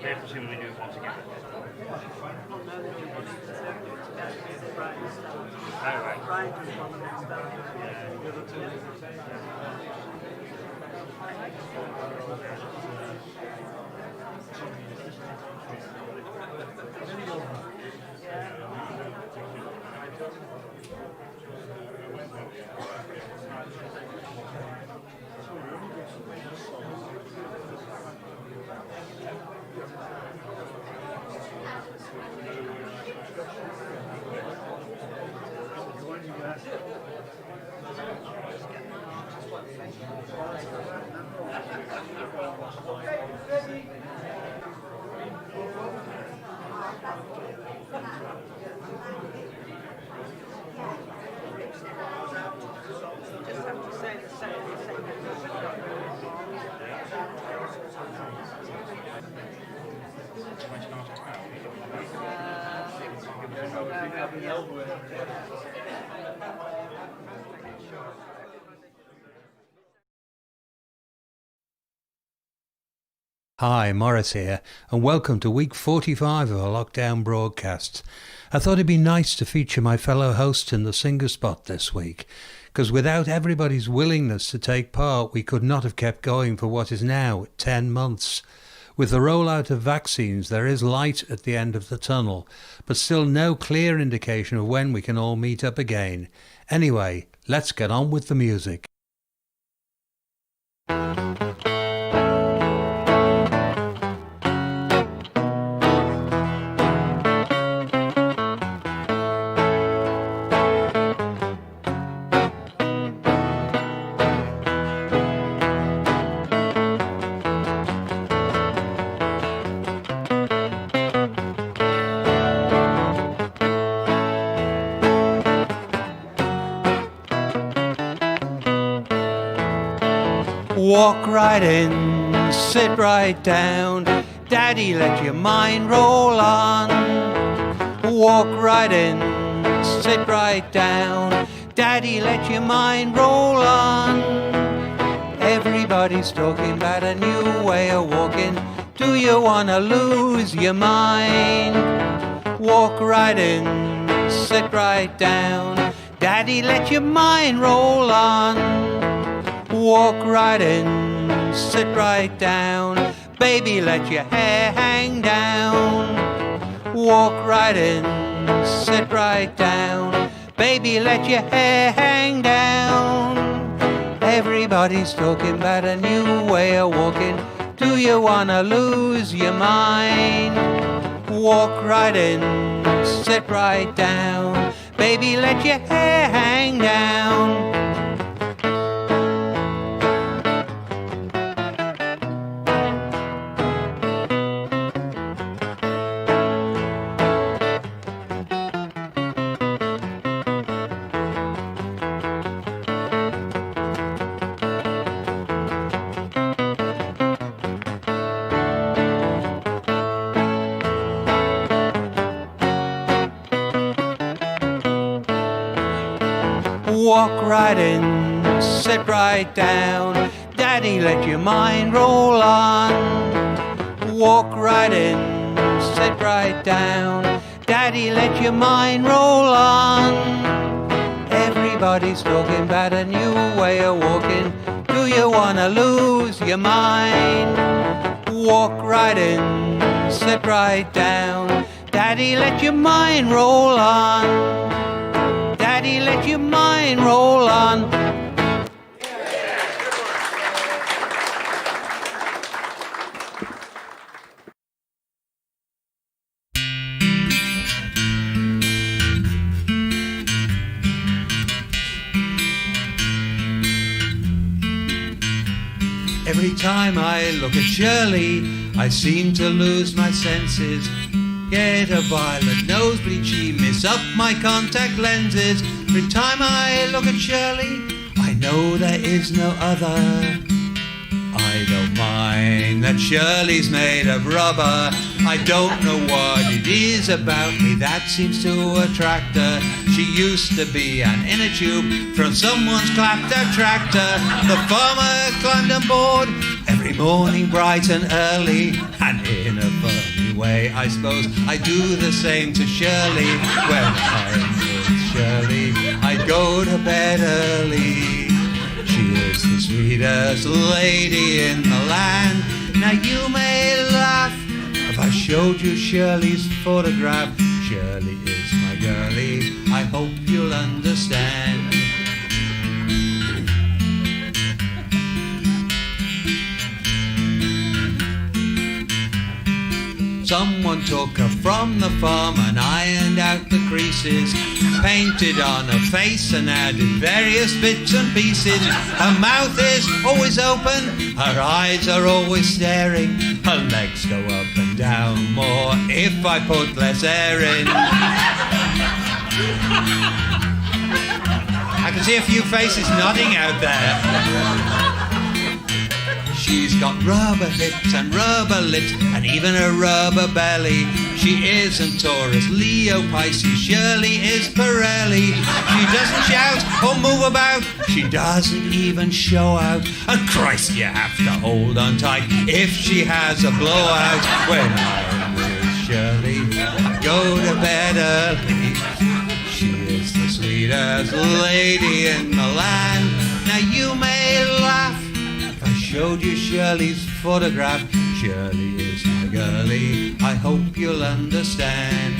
They presumably do it all together. Hi, Maurice here, and welcome to week 45 of our lockdown broadcasts. I thought it'd be nice to feature my fellow hosts in the singer spot this week, because without everybody's willingness to take part, we could not have kept going for what is now 10 months. With the rollout of vaccines, there is light at the end of the tunnel, but still no clear indication of when we can all meet up again. Anyway, let's get on with the music. Walk right in, sit right down. Daddy, let your mind roll on. Walk right in, sit right down. Daddy, let your mind roll on. Everybody's talking about a new way of walking. Do you wanna lose your mind? Walk right in, sit right down. Daddy, let your mind roll on. Walk right in, sit right down. Baby, let your hair hang down. Walk right in, sit right down. Baby, let your hair hang down. Everybody's talking about a new way of walking. Do you wanna lose your mind? Walk right in, sit right down. Baby, let your hair hang down. Walk right in, sit right down. Daddy, let your mind roll on. Walk right in, sit right down. Daddy, let your mind roll on. Everybody's talking about a new way of walking. Do you wanna lose your mind? Walk right in, sit right down. Daddy, let your mind roll on. Daddy, let your mind roll on. Every time I look at Shirley, I seem to lose my senses. Get a violet nosebleed, she miss up my contact lenses. Every time I look at Shirley, I know there is no other. I don't mind that Shirley's made of rubber. I don't know what it is about me that seems to attract her. She used to be an inner tube from someone's clapped out tractor. The farmer climbed on board every morning bright and early, and in a funny way I suppose I do the same to Shirley. When I'm with Shirley, I go to bed early. She is the sweetest lady in the land. Now you may laugh if I showed you Shirley's photograph. Shirley is my girlie, I hope you'll understand. Someone took her from the farm and ironed out the creases, painted on her face and added various bits and pieces. Her mouth is always open, her eyes are always staring, her legs go up and down more if I put less air in. I can see a few faces nodding out there. She's got rubber hips and rubber lips and even a rubber belly. She isn't Taurus, Leo, Pisces, Shirley is Pirelli. She doesn't shout or move about, she doesn't even show out. And Christ, you have to hold on tight if she has a blowout. When I'm with Shirley, I go to bed early. She is the sweetest lady in the land. Now you may laugh, showed you Shirley's photograph. Shirley is my girlie, I hope you'll understand.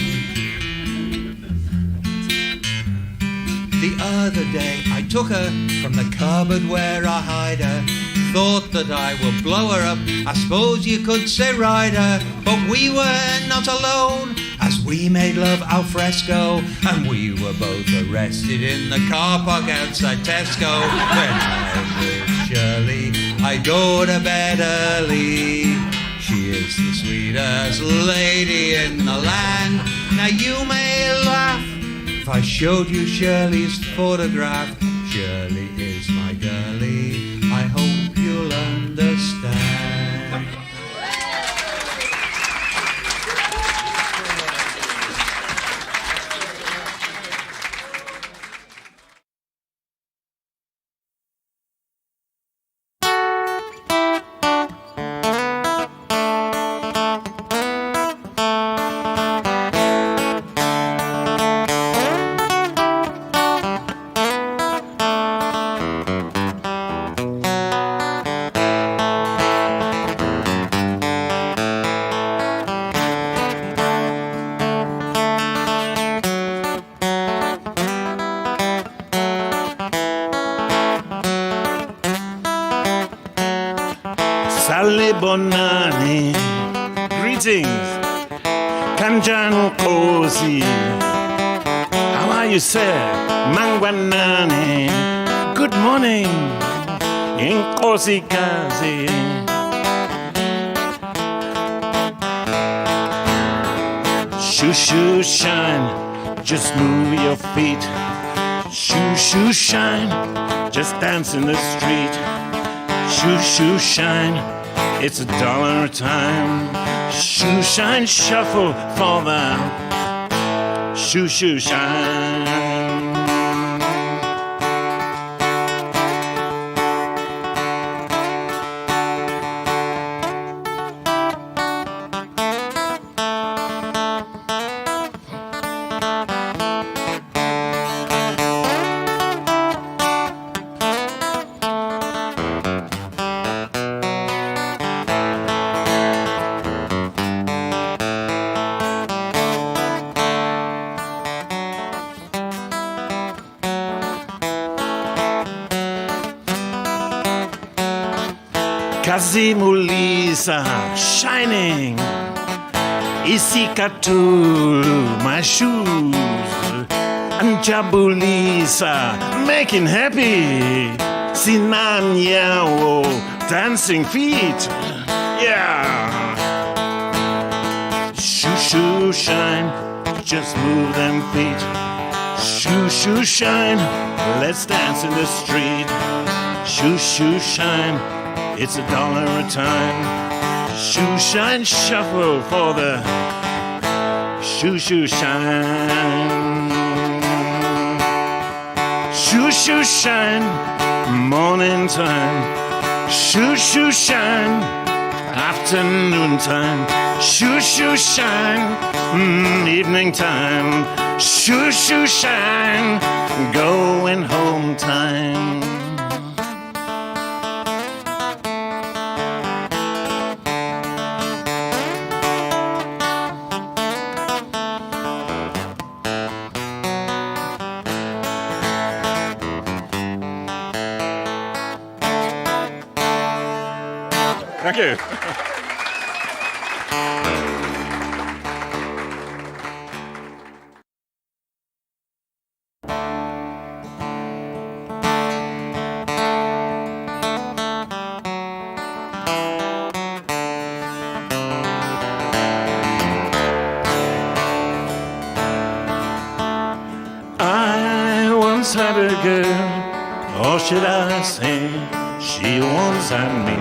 The other day I took her from the cupboard where I hide her. Thought that I would blow her up, I suppose you could say ride her. But we were not alone, as we made love al fresco, and we were both arrested in the car park outside Tesco. When I'm with Shirley, I go to bed early. She is the sweetest lady in the land. Now you may laugh if I showed you Shirley's photograph. Shirley is my girlie, I hope you you'll understand. Sally Bonani, greetings, Kanjan Kosi. How are you, sir? Mangwanani, good morning, Inkosi Kazi. Shoo shoo shine, just move your feet. Shoo shoo shine, just dance in the street. Shoo shoo shine, it's $1 a time. Shoo shine shuffle for the shoo shoo shine. Kazimulisa shining, Isikatulu, my shoes, and Jabulisa making happy, Sinanyawo dancing feet, yeah. Shoo shoo shine, just move them feet. Shoo shoo shine, let's dance in the street. Shoo shoo shine, it's $1 a time. Shoo shine shuffle for the shoo shoo shine. Shoo shoo shine, morning time. Shoo shoo shine, afternoon time. Shoo shoo shine, evening time. Shoo shoo shine, going home time. Thank you. I once had a girl, or should I say, she once had me.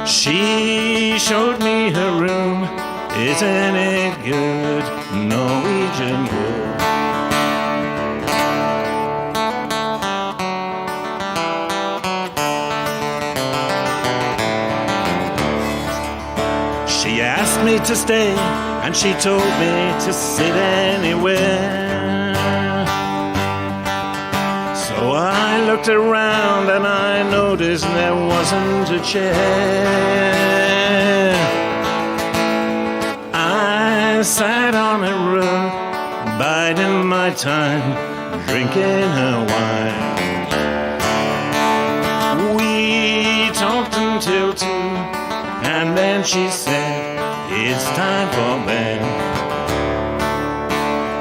She showed me her room, isn't it good, Norwegian wood. She asked me to stay, and she told me to sit anywhere. So I looked around and I noticed there wasn't a chair. I sat on a rug, biding my time, drinking her wine. We talked until 2, and then she said, it's time for bed.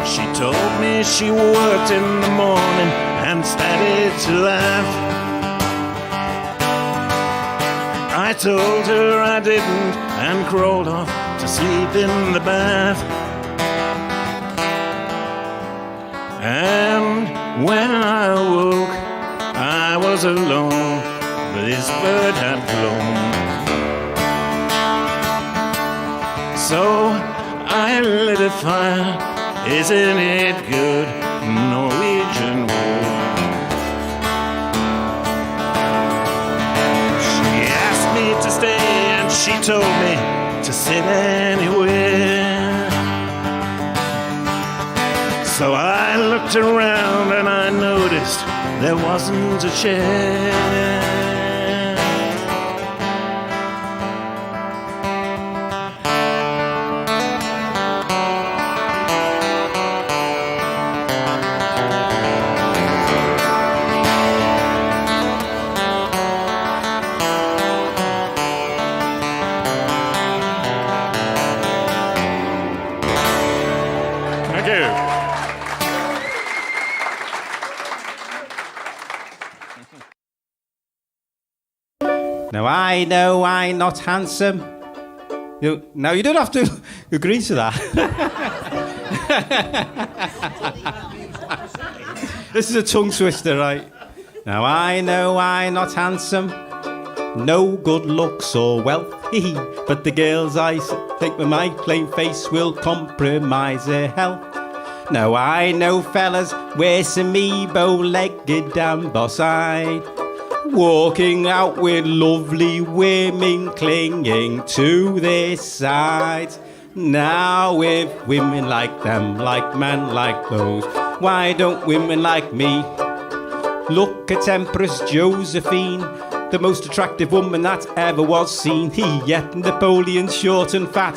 She told me she worked in the morning and started to laugh. I told her I didn't and crawled off to sleep in the bath. And when I awoke, I was alone but his bird had flown. So I lit a fire, isn't it good, Norwegian wood? She asked me to stay and she told me to sit anywhere. So I looked around and I noticed there wasn't a chair. Thank you. Now I know I'm not handsome. Now you don't have to agree to that. This is a tongue twister, right? Now I know I'm not handsome, no good looks or wealth, but the girls I think with my plain face will compromise their health. Now I know fellas wear some bow-legged down boss-eyed, walking out with lovely women clinging to their sides. Now if women like them, like men like those, why don't women like me? Look at Empress Josephine, the most attractive woman that ever was seen. Yet Napoleon's short and fat,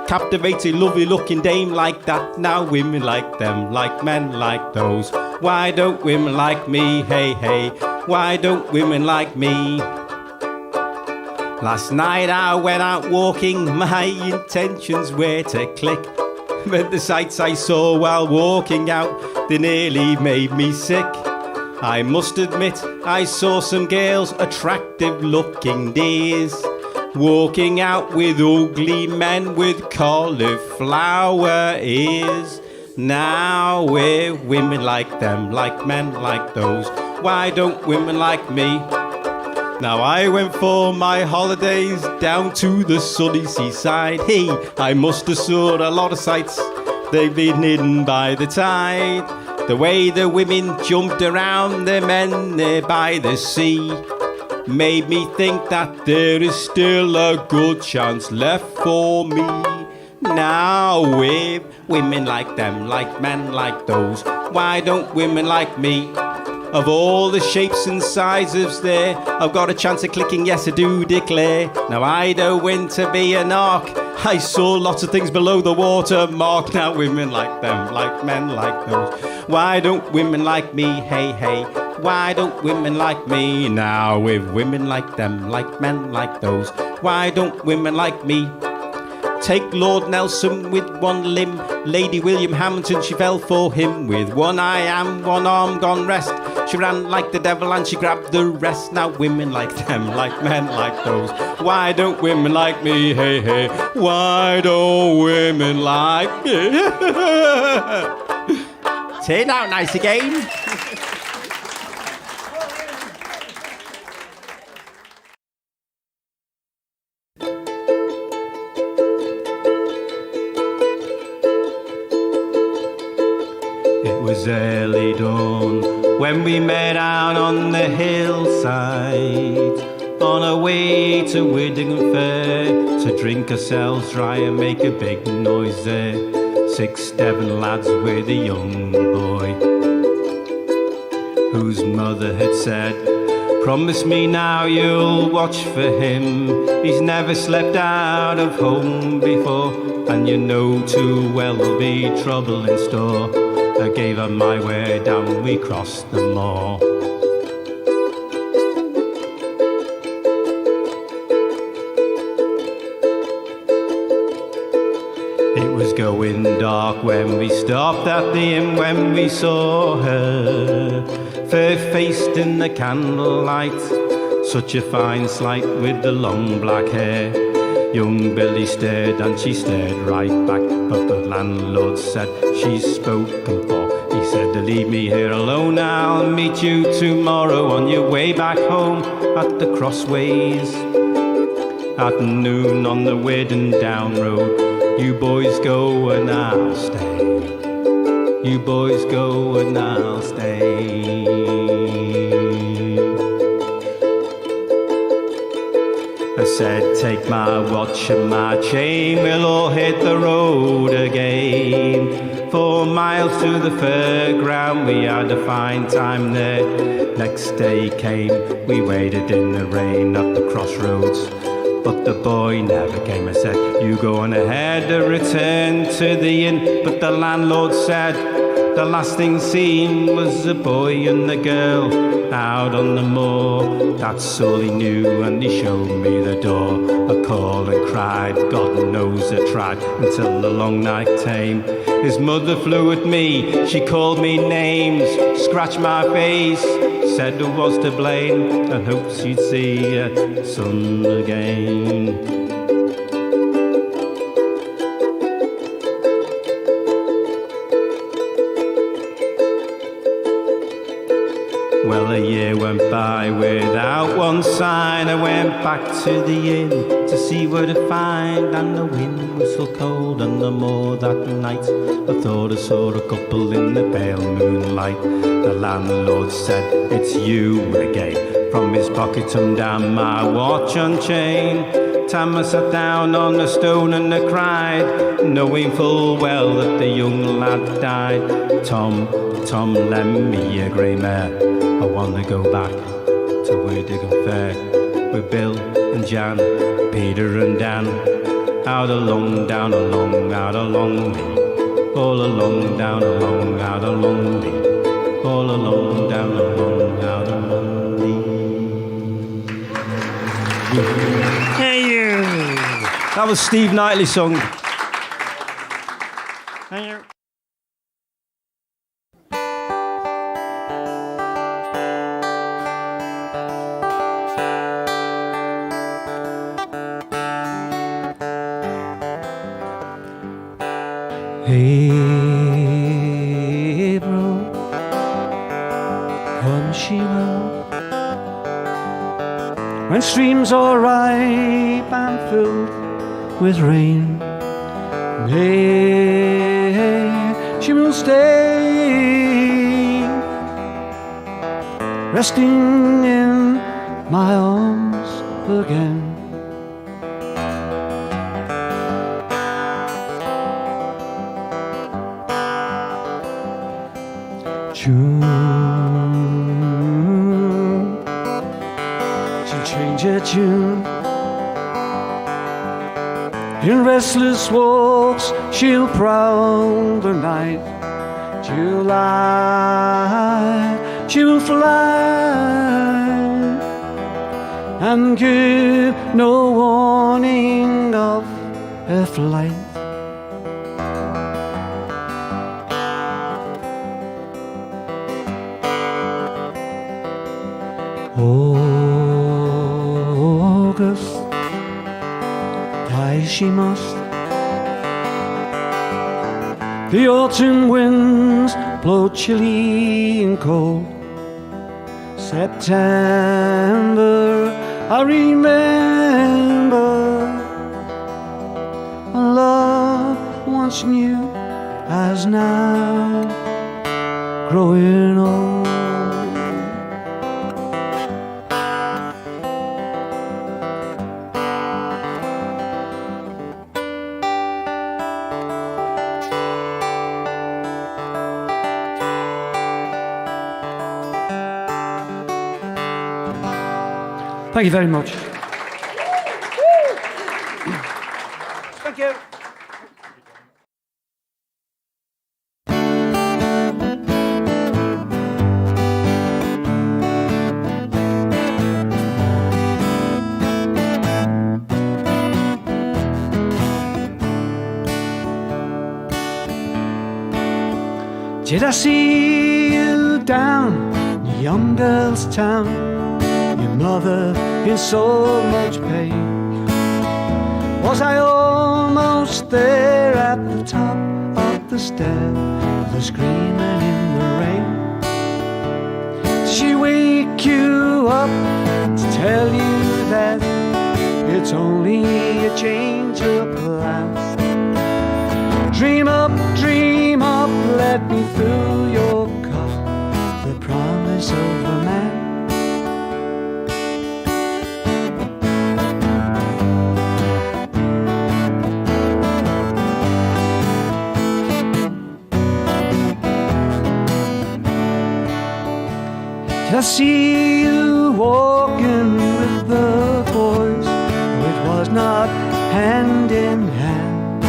captivating, lovely looking dame like that. Now women like them, like men like those, why don't women like me? Hey, hey, why don't women like me? Last night I went out walking, my intentions were to click, but the sights I saw while walking out, they nearly made me sick. I must admit I saw some girls, attractive looking dears, walking out with ugly men with cauliflower ears. Now we're women like them, like men like those, why don't women like me? Now I went for my holidays down to the sunny seaside. Hey, I must have saw a lot of sights, they've been hidden by the tide. The way the women jumped around the men there by the sea made me think that there is still a good chance left for me. Now with women like them, like men like those, why don't women like me? Of all the shapes and sizes there, I've got a chance of clicking, yes I do declare. Now I don't win to be an arc, I saw lots of things below the water mark. Now women like them, like men like those, why don't women like me? Hey, hey, why don't women like me? Now with women like them, like men like those, why don't women like me? Take Lord Nelson with one limb, Lady William Hamilton, she fell for him. With one eye and one arm gone rest, she ran like the devil and she grabbed the rest. Now women like them, like men like those, why don't women like me? Hey, hey, why don't women like me? Turn out nice again. It was early dawn when we met out on the hillside, on our way to Widdingham Fair, to drink ourselves dry and make a big noise there. 6 Devon lads with a young boy, whose mother had said, promise me now you'll watch for him. He's never slept out of home before, and you know too well there'll be trouble in store. I gave her my word and we crossed the moor. It was going dark when we stopped at the inn, when we saw her, fair-faced in the candlelight, such a fine sight with the long black hair. Young Billy stared and she stared right back, but the landlord said she's spoken for, He said to leave me here alone, I'll meet you tomorrow on your way back home at the crossways. At noon on the Wedding Down Road, you boys go and I'll stay. You boys go and I'll stay. I said, take my watch and my chain, we'll all hit the road again. 4 miles to the fairground, we had a fine time there. Next day came, we waited in the rain at the crossroads, but the boy never came. I said, you go on ahead to return to the inn. But the landlord said, the last thing seen was a boy and a girl out on the moor. That's all he knew, and he showed me the door. I called and cried, God knows I tried, until the long night came. His mother flew at me, she called me names, scratched my face, said I was to blame, and hoped she'd see her son again. Well, a year went by without one sign. I went back to the inn to see what I'd find, and the wind was so cold on the moor that night. I thought I saw a couple in the pale moonlight. The landlord said, it's you again. From his pocket took down my watch and chain. Tam sat down on a stone and I cried, knowing full well that the young lad died. Tom, lend me a grey mare, I want to go back to Widigan Fair, with Bill and Jan, Peter and Dan, out along, down along, out along me, all along, down along, out along me, all along, down along, out along me. Hey you! That was Steve Knightley's song. Hey you! April, come she will, when streams are ripe and filled with rain. Nay, she will stay, resting in my arms again. June, she'll change her tune. In restless walks she'll prowl the night. July, she will fly and give no warning of her flight. August, die she must. The autumn winds blow chilly and cold. September, I remember a love once new as now growing old. Thank you very much. Thank you. Did I see you down in the young girl's town? Your mother in so much pain. Was I almost there at the top of the stair, the screaming in tell you that it's only a change of plans. Dream up, let me fill your cup, the promise of a man. I see you walking with the boys. Oh, it was not hand in hand.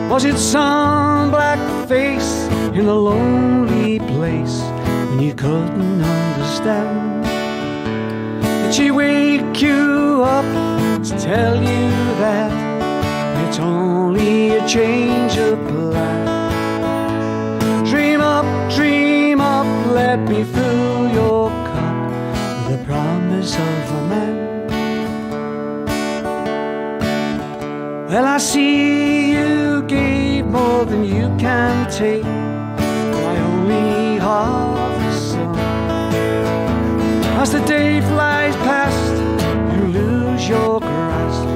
Was it some black face in a lonely place when you couldn't understand? Did she wake you up to tell you that it's only a change of plan? Dream up, let me fill your cup with the promise of a man. Well, I see you gave more than you can take, but I only half the sum. As the day flies past, you lose your grasp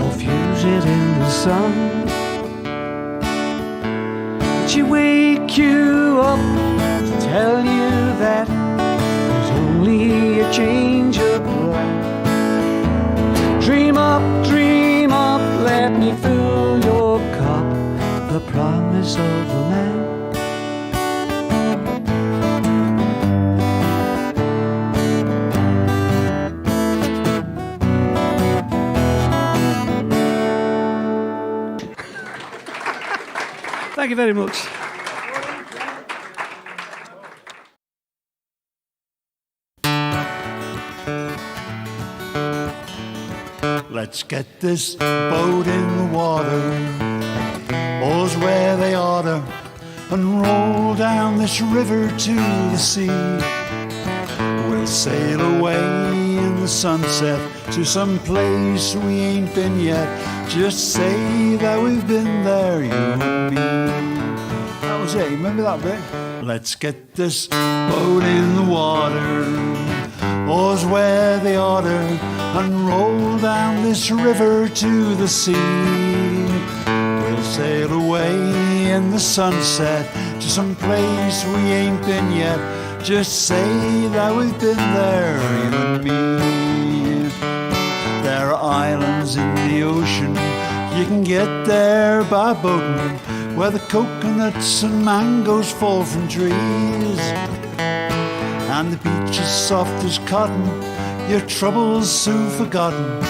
or fuse it in the sun. Did she wake you up to tell you that there's only a change of plan? Dream up, let me fill your cup, the promise of a man. Thank you very much. Let's get this boat in the water, oars where they oughter, and roll down this river to the sea. We'll sail away in the sunset to some place we ain't been yet. Just say that we've been there, you and me. That was it, remember that bit? Let's get this boat in the water, oars where they oughter, and roll down this river to the sea. We'll sail away in the sunset to some place we ain't been yet. Just say that we've been there, you and me. There are islands in the ocean, you can get there by boating, where the coconuts and mangoes fall from trees, and the beach is soft as cotton, your troubles soon forgotten.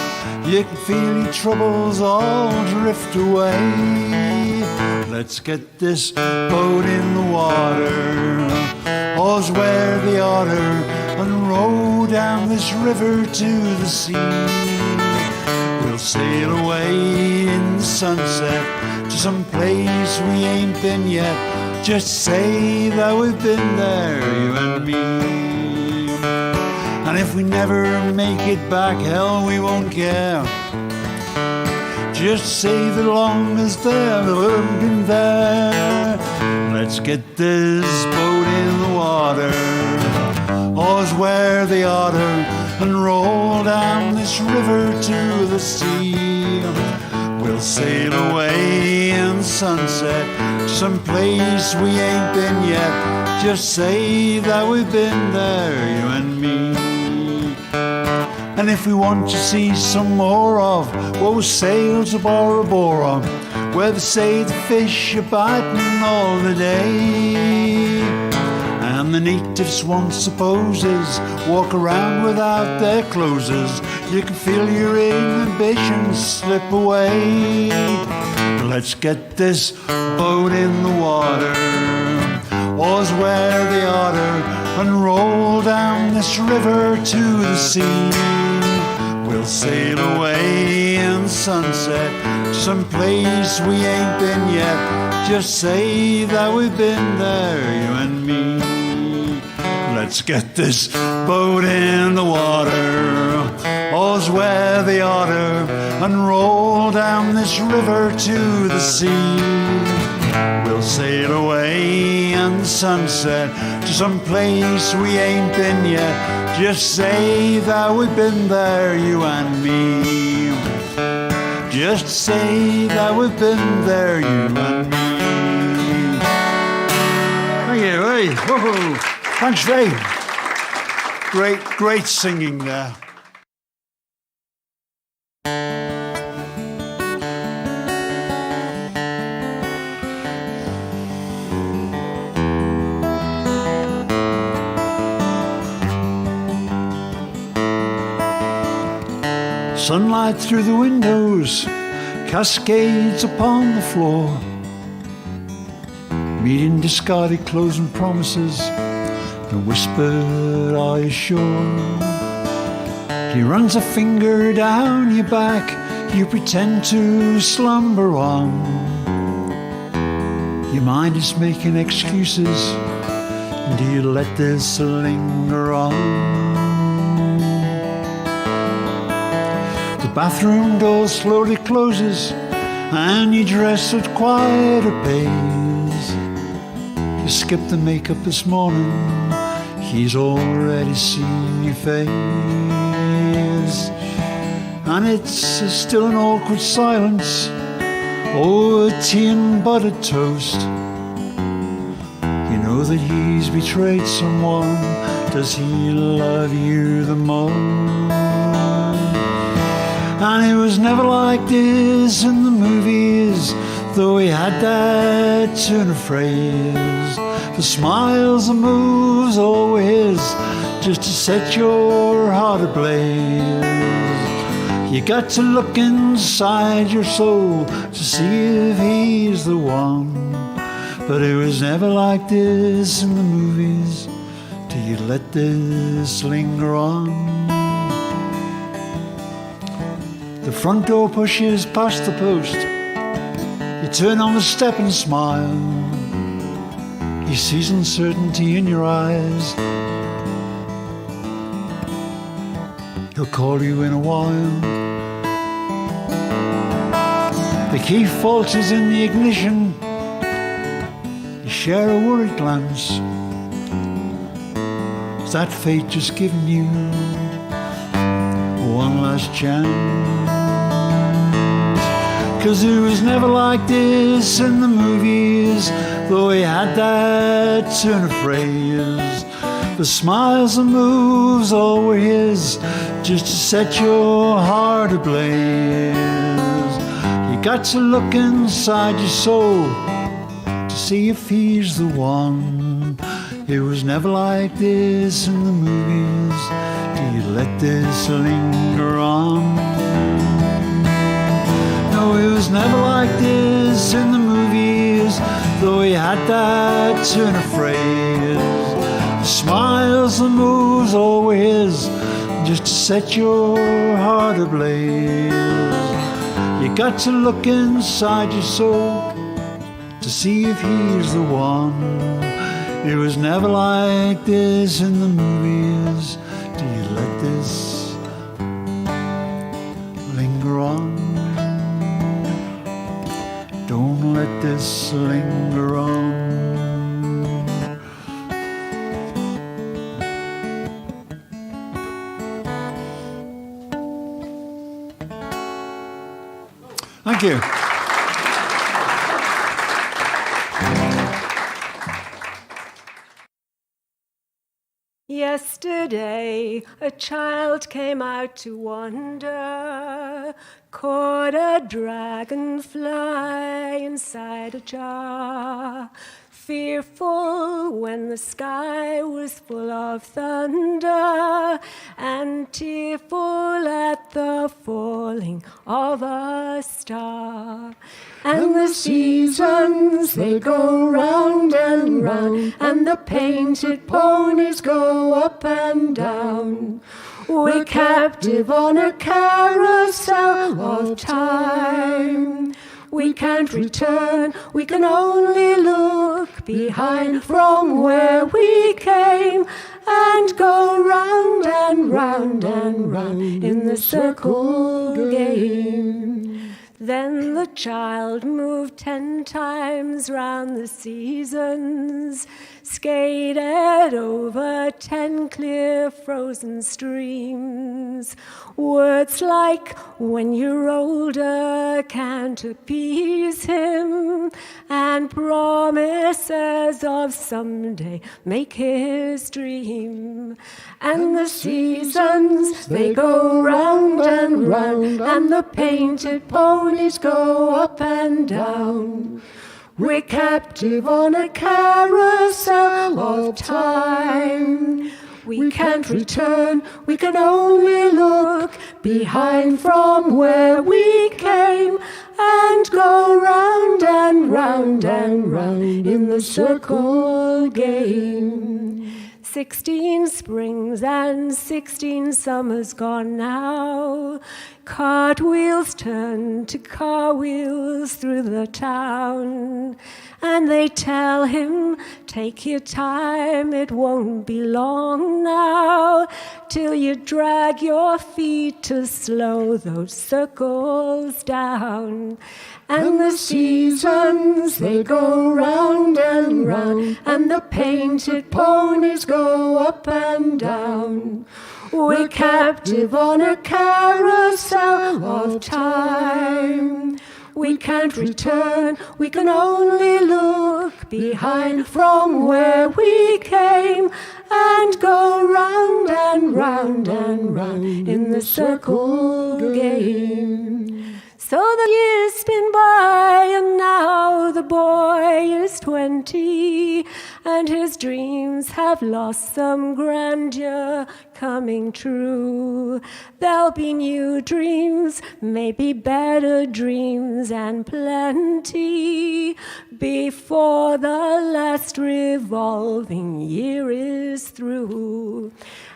You can feel your troubles all drift away. Let's get this boat in the water, oars where they oughter, and row down this river to the sea. We'll sail away in the sunset to some place we ain't been yet. Just say that we've been there, you and me. And if we never make it back, hell, we won't care. Just say that long as we've been there. Let's get this boat in the water, oars where they oughter, and roll down this river to the sea. We'll sail away in the sunset to some place we ain't been yet. Just say that we've been there, you and me. And if we want to see some more of, we'll sail to Bromborough, where they say the fish are biting all the day, and the natives once supposes walk around without their clothes. You can feel your inhibitions slip away. Let's get this boat in the water, oars where they oughter, and roll down this river to the sea. We'll sail away in the sunset to some place we ain't been yet. Just say that we've been there, you and me. Let's get this boat in the water, oars where they oughter, and roll down this river to the sea. We'll sail away in the sunset to some place we ain't been yet. Just say that we've been there, you and me. Just say that we've been there, you and me. Thank you. Hey, whoa. Thanks, Dave. Great singing there. Sunlight through the windows cascades upon the floor, meeting discarded clothes and promises and whispered, "Are you sure?" He runs a finger down your back, you pretend to slumber on. Your mind is making excuses, and do you let this linger on? The bathroom door slowly closes and you dress at quite a pace. You skipped the makeup this morning, he's already seen your face. And it's still an awkward silence over tea and buttered toast. You know that he's betrayed someone, does he love you the most? And it was never like this in the movies, though he had that turn of phrase. The smiles and moves always, just to set your heart ablaze. You got to look inside your soul to see if he's the one. But it was never like this in the movies. Do you let this linger on? The front door pushes past the post. You turn on the step and smile. He sees uncertainty in your eyes. He'll call you in a while. The key falters in the ignition. You share a worried glance. Is that fate just giving you one last chance? 'Cause it was never like this in the movies, though he had that turn of phrase. The smiles and moves all were his, just to set your heart ablaze. You got to look inside your soul to see if he's the one. It was never like this in the movies. Do you let this linger on? No, it was never like this in the movies, though he had that turn of phrase. The smiles and moves all were his, just to set your heart ablaze. You got to look inside your soul to see if he's the one. It was never like this in the movies. Do you let this linger on? Don't let this linger on. Thank you. Yesterday, a child came out to wander, caught a dragonfly inside a jar. Fearful when the sky was full of thunder, and tearful at the falling of a star. And the seasons, they go round and round, and the painted ponies go up and down. We're captive on a carousel of time. We can't return, we can only look behind from where we came, and go round and round and round in the circle game. Then the child moved 10 times round the seasons, skated over 10 clear frozen streams. Words like, when you're older, can't appease him, and promises of someday make his dream. And the seasons, they go round and round, and the painted ponies go up and down. We're captive on a carousel of time. We can't return, we can only look behind from where we came, and go round and round and round in the circle game. 16 springs and 16 summers gone now. Cartwheels turn to car wheels through the town. And they tell him, take your time, it won't be long now, till you drag your feet to slow those circles down. And the seasons, they go round and round, and the painted ponies go up and down. We're captive on a carousel of time. We can't return, we can only look behind from where we came, and go round and round and round in the circle game. So the years spin by, and now the boy is 20, and his dreams have lost some grandeur coming true. There'll be new dreams, maybe better dreams and plenty, before the last revolving year is through.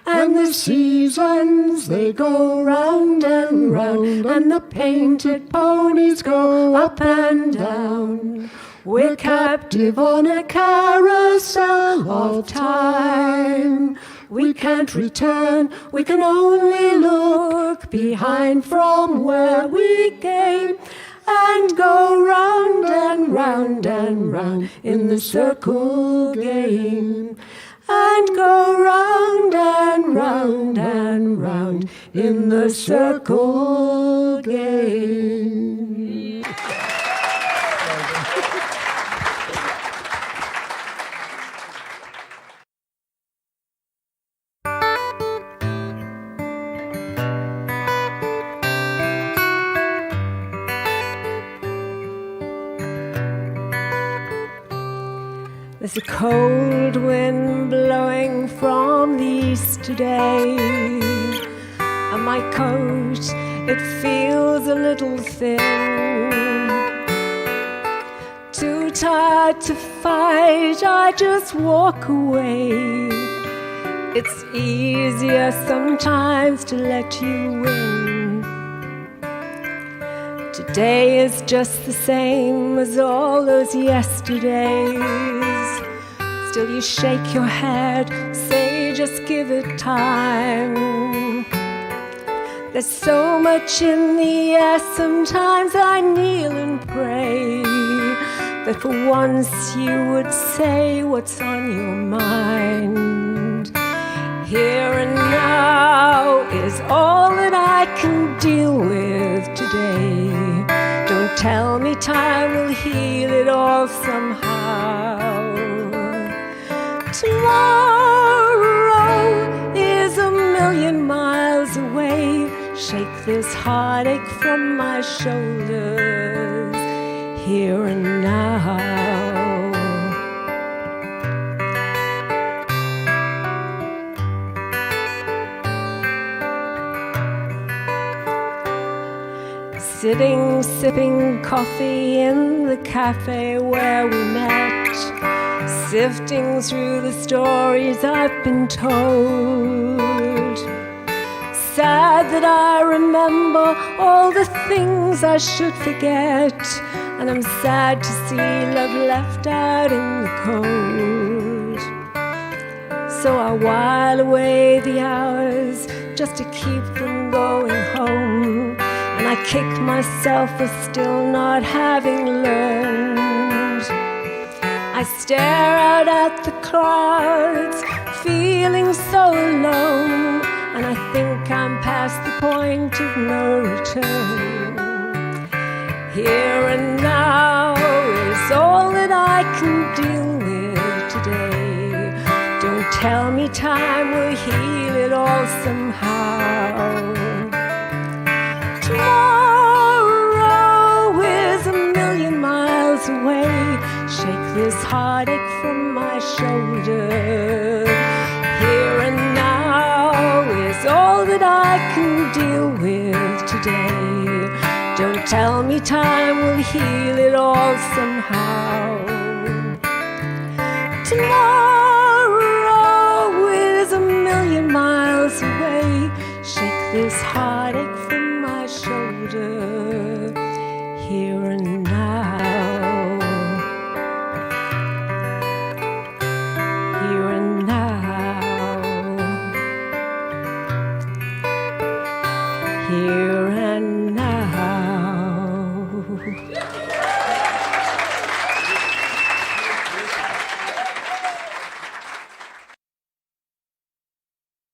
And the seasons, they go round and round, and the painted ponies go up and down. We're captive on a carousel of time. We can't return, we can only look behind from where we came, and go round and round and round in the circle game. And go round and round and round in the circle game. There's a cold wind blowing from the east today, and my coat, it feels a little thin. Too tired to fight, I just walk away. It's easier sometimes to let you win. Today is just the same as all those yesterdays. Still you shake your head, say just give it time. There's so much in the air, sometimes I kneel and pray that for once you would say what's on your mind. Here and now is all that I can deal with today. Don't tell me time will heal it all somehow. Tomorrow is a million miles away. Shake this heartache from my shoulders here and now. Sitting, sipping coffee in the cafe where we met, sifting through the stories I've been told. Sad that I remember all the things I should forget, and I'm sad to see love left out in the cold. So I while away the hours just to keep from going home, and I kick myself for still not having learned. I stare out at the clouds, feeling so alone, and I think I'm past the point of no return. Here and now is all that I can deal with today. Don't tell me time will heal it all somehow. Tomorrow is a million miles away. Shake this heartache from my shoulder. Here and now is all that I can deal with today. Don't tell me time will heal it all somehow. Tomorrow is a million miles away. Shake this heartache from my shoulder. Here and now. Here and now. Here and now.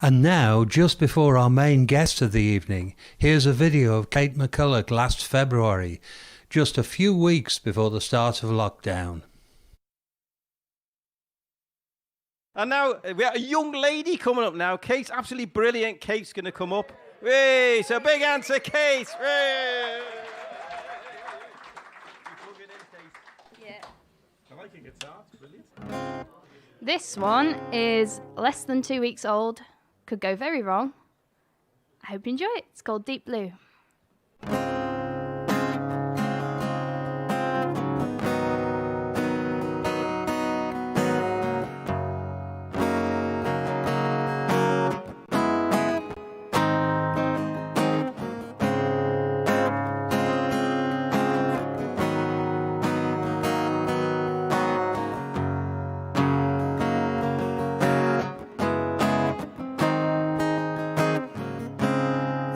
And now, just before our main guest of the evening, here's a video of Kate McCulloch last February, just a few weeks before the start of lockdown. And now we have a young lady coming up now. Kate's absolutely brilliant. Kate's going to come up. Hey, so big hand to Kate. Hey. Yeah. I like your guitar. It's brilliant. This one is less than 2 weeks old. Could go very wrong. I hope you enjoy it. It's called Deep Blue.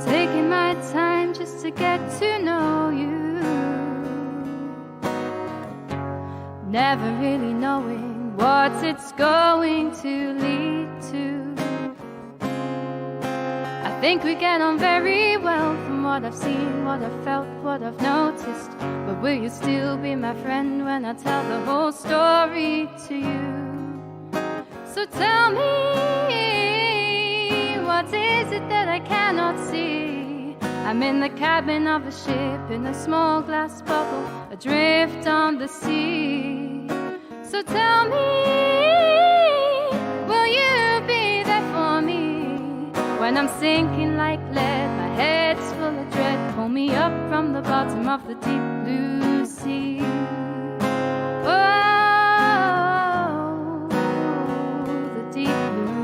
Taking my time just to get to know you, never really knowing what it's going to lead to. I think we get on very well from what I've seen, what I've felt, what I've noticed. But will you still be my friend when I tell the whole story to you? So tell me, what is it that I cannot see? I'm in the cabin of a ship in a small glass bubble, adrift on the sea. So tell me, will you be there for me when I'm sinking like lead, my head's full of dread? Pull me up from the bottom of the deep blue sea. Oh, the deep blue.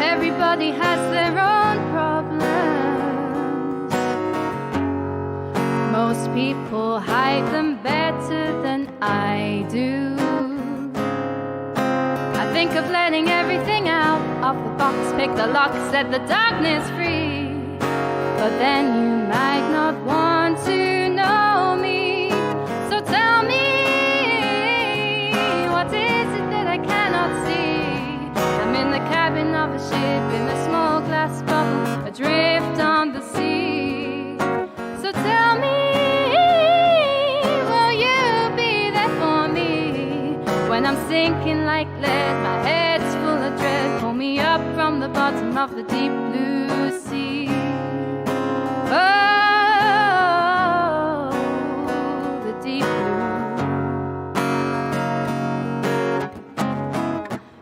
Everybody has their own problems. Most people hide them better than I do. I think of letting everything out of the box, pick the lock, set the darkness free. But then you might not want to know me. So tell me, what is it that I cannot see? I'm in the cabin of a ship in a small glass bubble, adrift on the sea. So tell me, will you be there for me when I'm sinking like lead, my head's full of dread? Pull me up from the bottom of the deep blue sea. Oh, the deep blue.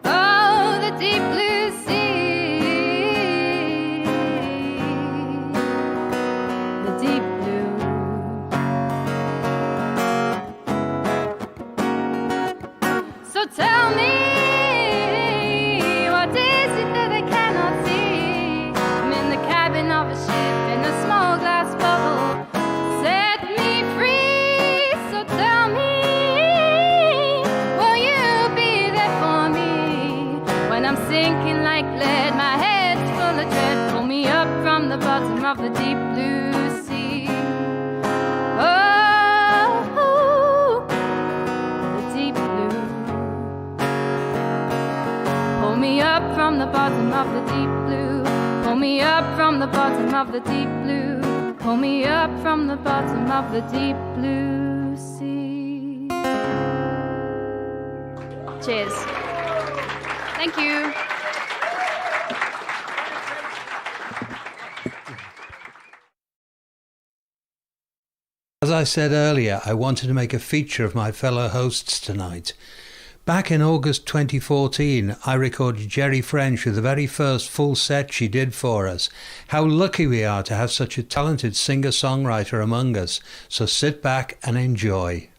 Oh, the deep blue sea. The deep blue. So tell me, what is it that I cannot see? I'm in the cabin of bottom of the deep blue. Pull me up from the bottom of the deep blue. Pull me up from the bottom of the deep blue sea. Cheers. Thank you. As I said earlier, I wanted to make a feature of my fellow hosts tonight. Back in August 2014, I recorded Gerry Ffrench with the very first full set she did for us. How lucky we are to have such a talented singer-songwriter among us. So sit back and enjoy.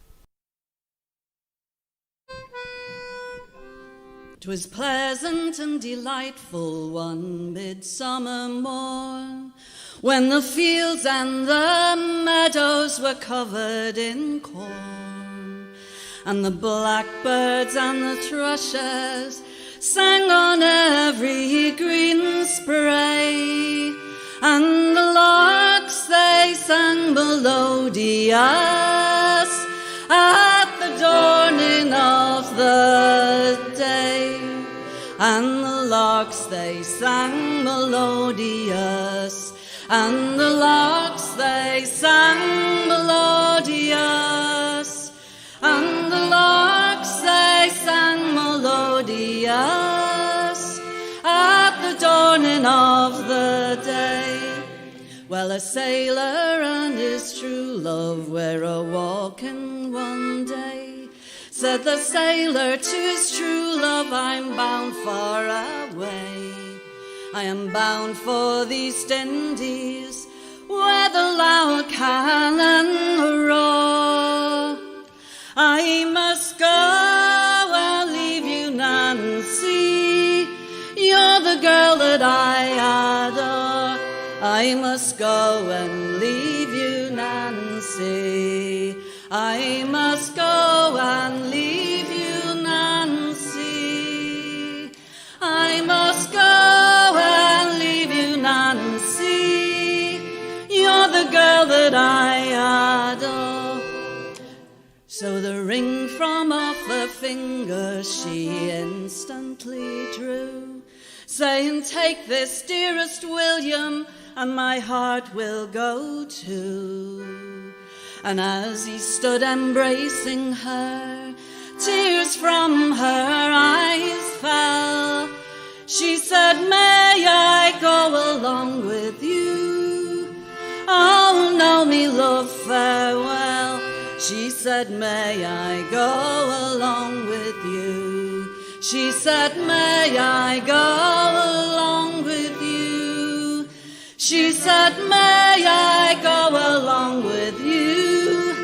'Twas pleasant and delightful one midsummer morn, when the fields and the meadows were covered in corn, and the blackbirds and the thrushes sang on every green spray, and the larks they sang melodious at the dawning of the day, and the larks they sang melodious, and the larks they sang melodious, and the larks they sang melodious at the dawning of the day. Well, a sailor and his true love were a-walking one day. Said the sailor to his true love, I'm bound far away. I am bound for the East Indies, where the loud cannon roar. I must go and leave you, Nancy. You're the girl that I adore. I must go and leave you, Nancy. I must go and leave you, Nancy. I must go and leave you, Nancy. You're the girl that I adore. So the ring from off her finger she instantly drew, saying, take this, dearest William, and my heart will go too. And as he stood embracing her, tears from her eyes fell. She said, may I go along with you? Oh, no, me love, farewell. She said, may I go along with you? She said, may I go along with you? She said, may I go along with you?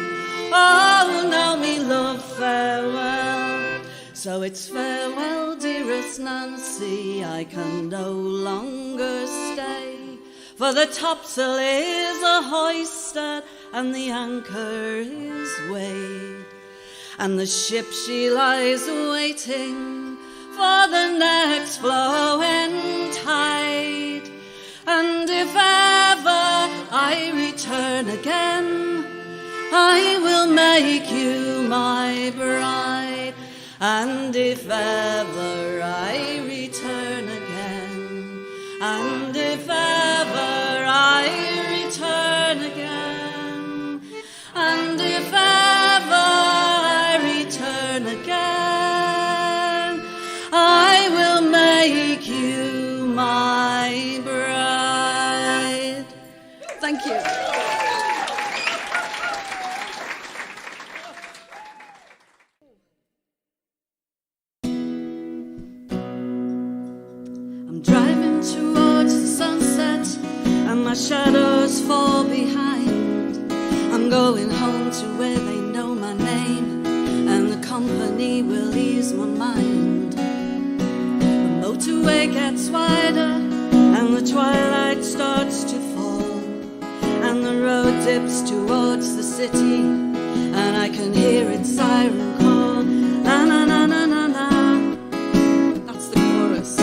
Oh, no, me love, farewell. So it's farewell, dearest Nancy, I can no longer stay, for the topsail is a-hoisted and the anchor is weighed, and the ship she lies waiting for the next flowing tide. And if ever I return again, I will make you my bride. And if ever I return again, and if ever I return again, and if ever I return again, I will make you my bride. Thank you. Driving towards the sunset and my shadows fall behind. I'm going home to where they know my name and the company will ease my mind. The motorway gets wider and the twilight starts to fall, and the road dips towards the city and I can hear its siren call. Na na na na na na. That's the chorus.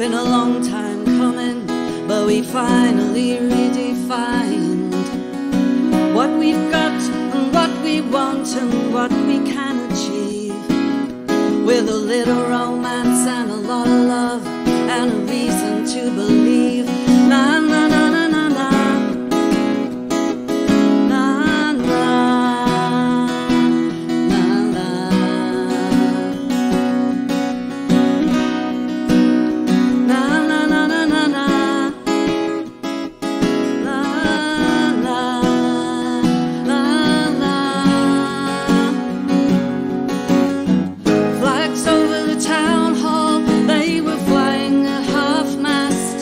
been a long time coming, but we finally redefined what we've got and what we want and what we can achieve, with a little romance and a lot of love and a reason to believe. Na na na na na na. Na na. Na na. Na na na na na na. Na na. Na na. Flags over the town hall, they were flying at half-mast,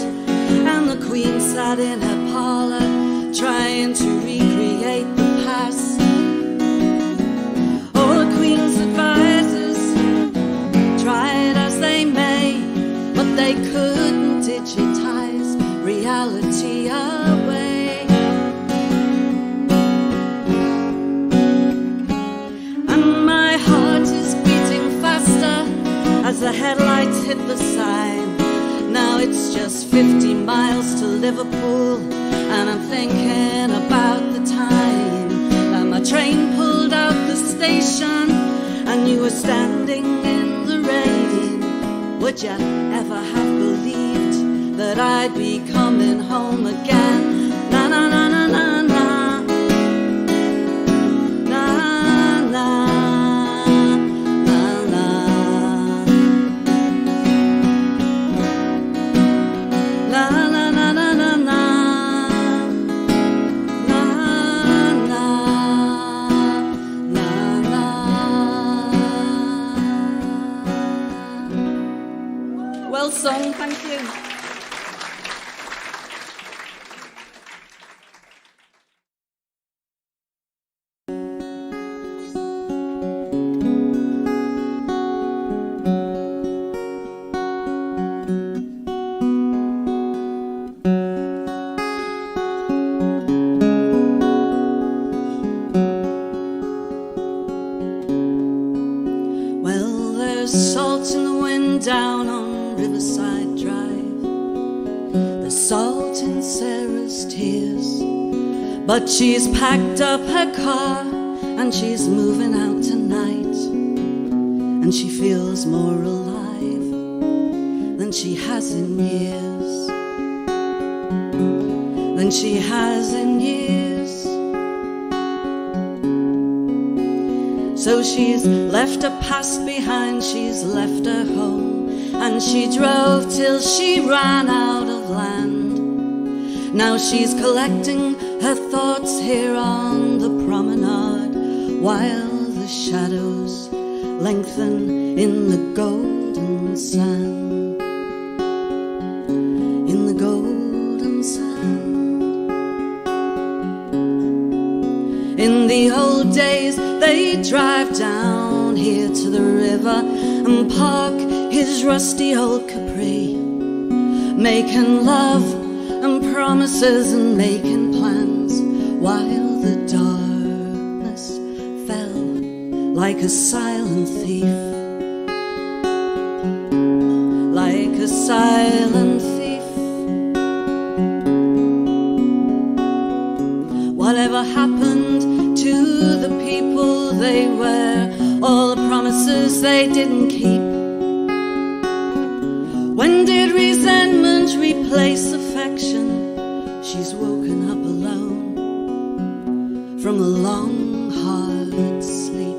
and the Queen sat in her parlour trying to recreate the past. All the Queen's advisors tried as they may, but they couldn't digitize reality away. And my heart is beating faster as the headlights hit the sign. Now it's just 50 miles to Liverpool, and I'm thinking about the time that my train pulled out the station and you were standing in the rain. Would you ever have believed that I'd be coming home again? Na na na na na na. Na na. Na na. La la la la la la. La la. La la. Well sung, thank you. Well, there's salt in the wind down on Riverside Drive. There's salt in Sarah's tears, but she's packed up her car and she's moving out tonight, and she feels more alive than she has in years, than she has in years. So she's left her past behind, she's left her home, and she drove till she ran out of land. Now she's collecting her thoughts here on the promenade, while the shadows lengthen in the golden sand, in the golden sand. In the old days they'd drive down here to the river and park his rusty old Capri, making love and promises and making plans, while the darkness fell like a silent thief, like a silent thief. Whatever happened to the people they were, all the promises they didn't keep? When did resentment replace affection? She's woken up alone from a long, hard sleep.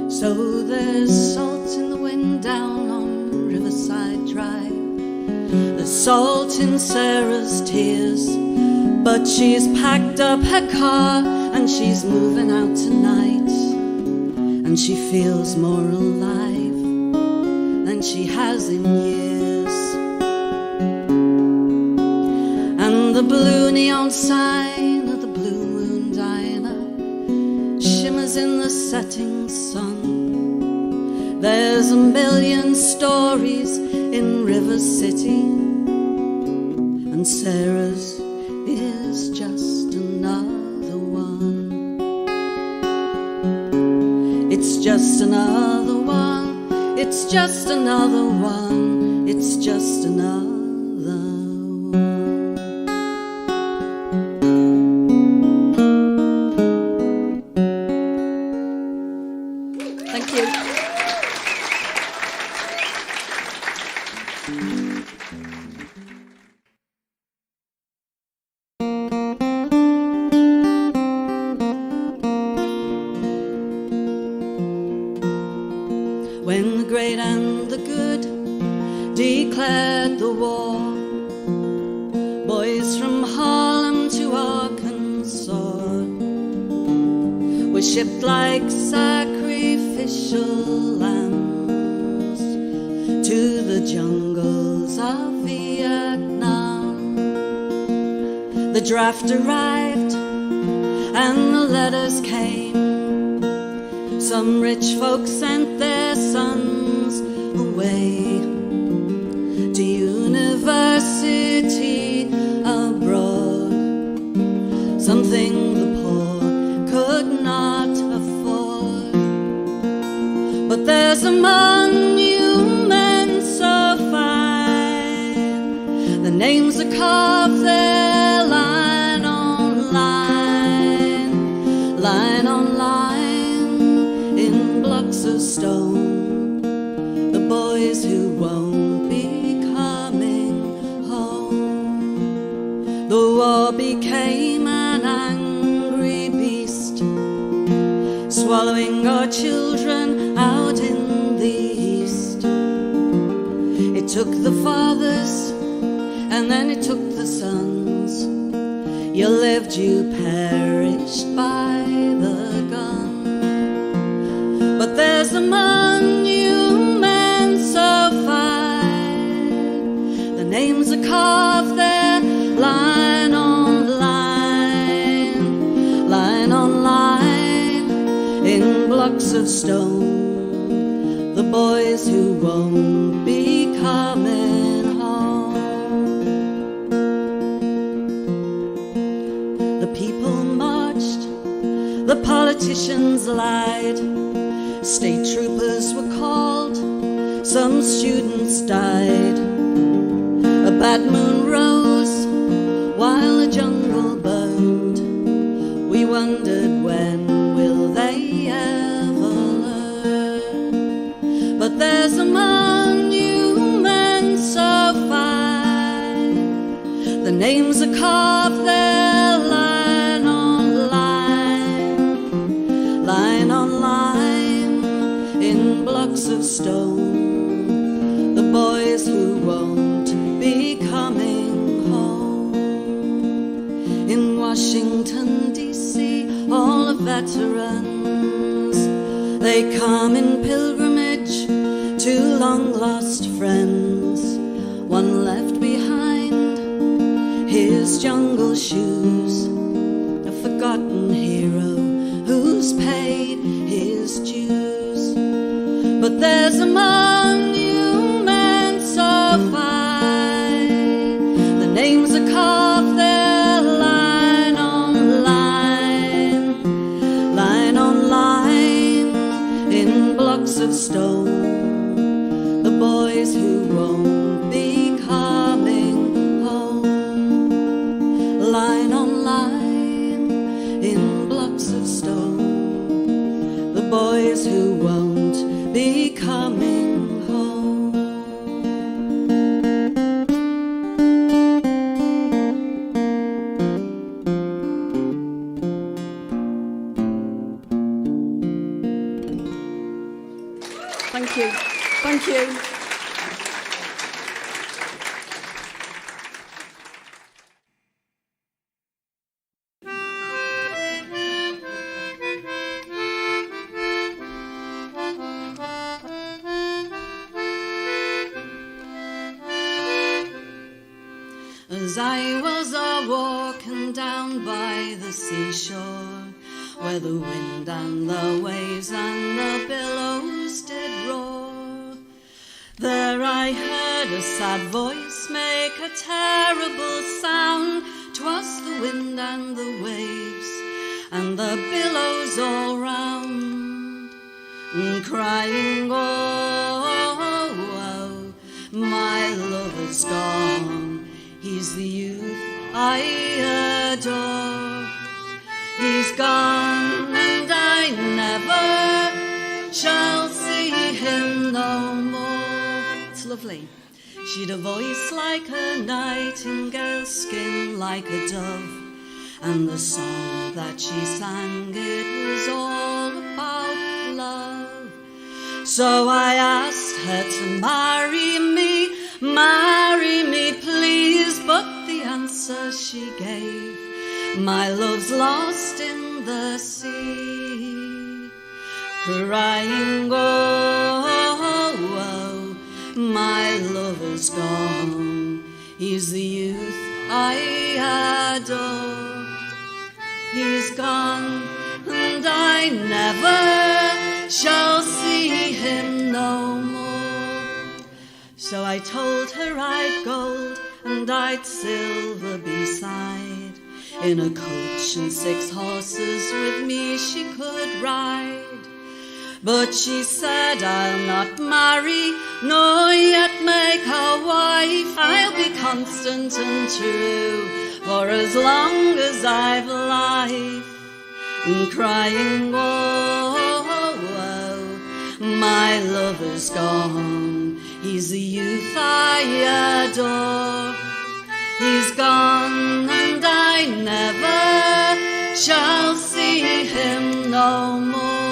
So there's salt in the wind down on Riverside Drive. There's salt in Sarah's tears, but she's packed up her car and she's moving out tonight, and she feels more alive than she has in years. And the blue neon sign of the Blue Moon Diner shimmers in the setting sun. There's a million stories in River City, and Sarah's is just another one. It's just another one, it's just another one, it's just another one. Thank you. When the great and the good declared the war, boys from Harlem to Arkansas were shipped like sacrificial lambs to the jungles of Vietnam. The draft arrived and the letters came. Some rich folks sent their sons away to university abroad, something the poor could not afford. But there's a monument so fine, the names are carved there line on line, line on line, in blocks of stone, the boys who won't be coming home. The war became an angry beast, swallowing our children out in the east. It took the fathers and then it took the sons. You lived, you perished by the gun. But there's a monument so fine, the names are carved there line on line, line on line, in blocks of stone, the boys who won't be coming home. The people marched, the politicians lied, state troopers were called, some students died. A bad moon rose while the jungle burned. We wondered, when will they ever learn? But there's a monument so fine, the names are carved there line on line, line on line, in blocks of stone, the boys who won't be coming home. In Washington, D.C., all the veterans, they come in pilgrimage to long-lost friends. One left behind his jungle shoes, a forgotten hero who's paid his dues. But there's a monument so fine, the names are carved there line on line, line on line, in blocks of stone, the boys who won't be coming home. Line on line, in blocks of stone, the boys who won't be coming home. Thank you. Thank you. As I was a-walking down by the seashore, where the wind and the waves and the billows did roar, there I heard heard a sad voice make a terrible sound. 'Twas the wind and the waves and the billows all round, crying, oh, oh, my lover's gone. He's the youth I adore. He's gone and I never shall see him no more. It's lovely. She'd a voice like a nightingale, skin like a dove, and the song that she sang, it was all about love. So I asked her to marry me please, but the answer she gave, my love's lost in the sea, crying, oh, oh, my lover's gone. He's the youth I adore. He's gone and I never shall see him no more. So I told her I'd gold and I'd silver beside, in a coach and 6 horses with me she could ride. But she said, I'll not marry, nor yet make a wife. I'll be constant and true for as long as I've life. And crying, oh, oh, my lover's gone. He's the youth I adore. He's gone and I never shall see him no more.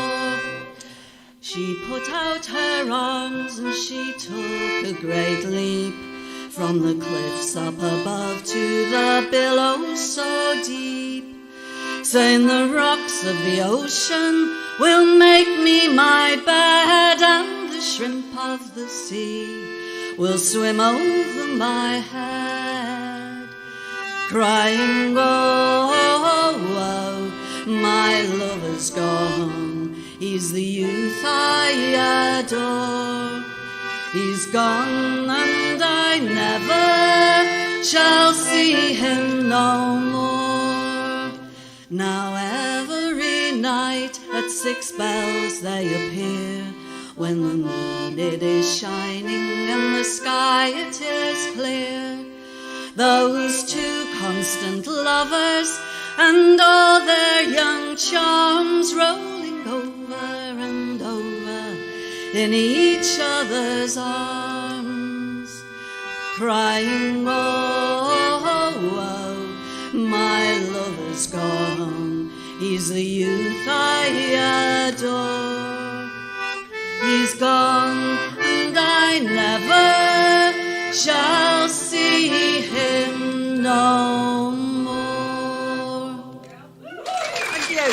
She put out her arms and she took a great leap from the cliffs up above to the billows so deep, saying the rocks of the ocean will make me my bed, and the shrimp of the sea will swim over my head. Crying, oh, oh, oh, my lover's gone. He's the youth I adore. He's gone and I never shall see him no more. Now every night at 6 bells they appear, when the moon it is shining and the sky it is clear. Those 2 constant lovers and all their young charms rolling over and over in each other's arms, crying, oh, oh, oh, my lover's gone. He's the youth I adore. He's gone and I never shall see him no more. Thank you.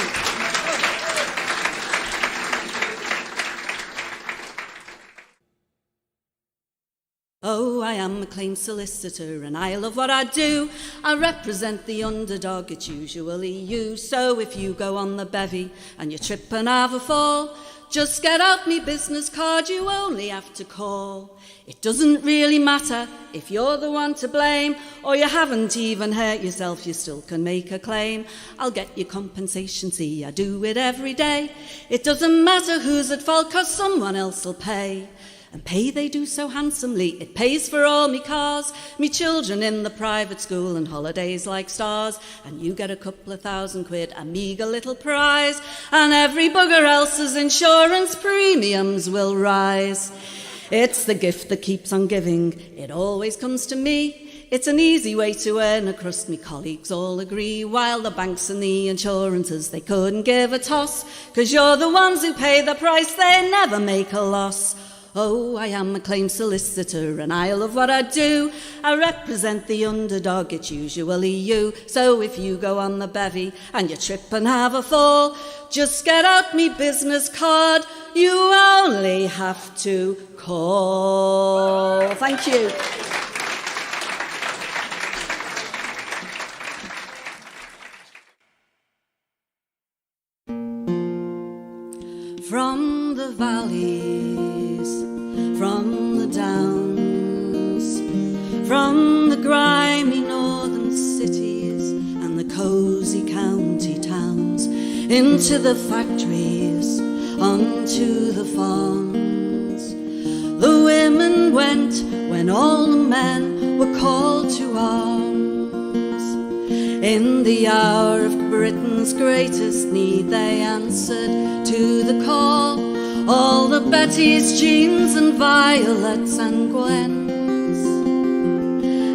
Oh, I am a claims solicitor and I love what I do. I represent the underdog, it's usually you. So if you go on the bevy and you trip and have a fall, just get out me business card, you only have to call. It doesn't really matter if you're the one to blame, or you haven't even hurt yourself, you still can make a claim. I'll get you compensation, see, I do it every day. It doesn't matter who's at fault, 'cause someone else will pay. And pay they do so handsomely, it pays for all me cars, me children in the private school and holidays like stars. And you get a couple of £1,000, a meagre little prize, and every bugger else's insurance premiums will rise. It's the gift that keeps on giving, it always comes to me. It's an easy way to earn a crust, me colleagues all agree, while the banks and the insurances, they couldn't give a toss, 'cause you're the ones who pay the price, they never make a loss. Oh, I am a claims solicitor and I love what I do. I represent the underdog, it's usually you. So if you go on the bevy and you trip and have a fall, just get out me business card, you only have to call. Thank you. From the valleys, from the downs, from the grimy northern cities and the cosy county towns into the factories, onto the farms. The women went when all the men were called to arms. In the hour of Britain's greatest need, they answered to the call. All the Bettys, Jeans and Violets and Gwens.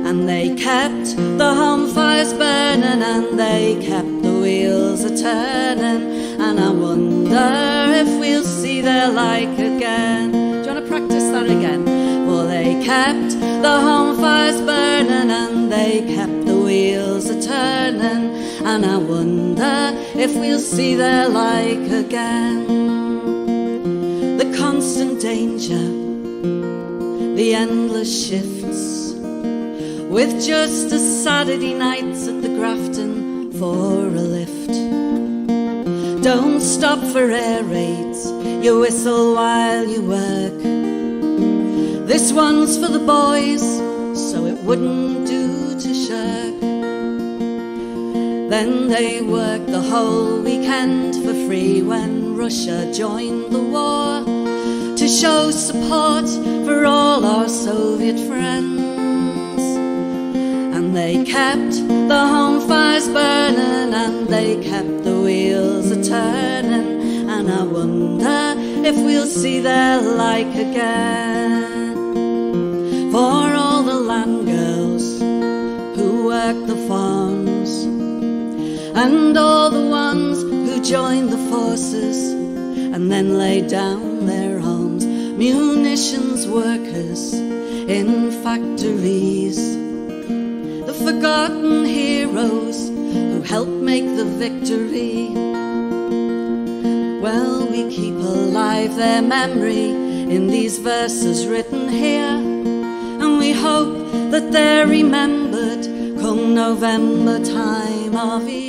And they kept the home fires burning, and they kept the wheels a-turning. And I wonder if we'll see their like again. Do you want to practice that again? For they kept the home fires burning, and they kept the wheels a-turning. And I wonder if we'll see their like again. The constant danger, the endless shifts, with just a Saturday nights at the Grafton for a lift. Don't stop for air raids, you whistle while you work. This one's for the boys, so it wouldn't do to shirk. Then they worked the whole weekend for free when Russia joined the war, to show support for all our Soviet friends. And they kept the home fires burning, and they kept the wheels a-turning. And I wonder if we'll see their like again. For all the land girls who worked the farms, and all the ones who joined the forces and then laid down their arms, munitions workers in factories, the forgotten heroes who helped make the victory. Well, we keep alive their memory in these verses written here, and we hope that they're remembered come November time of year.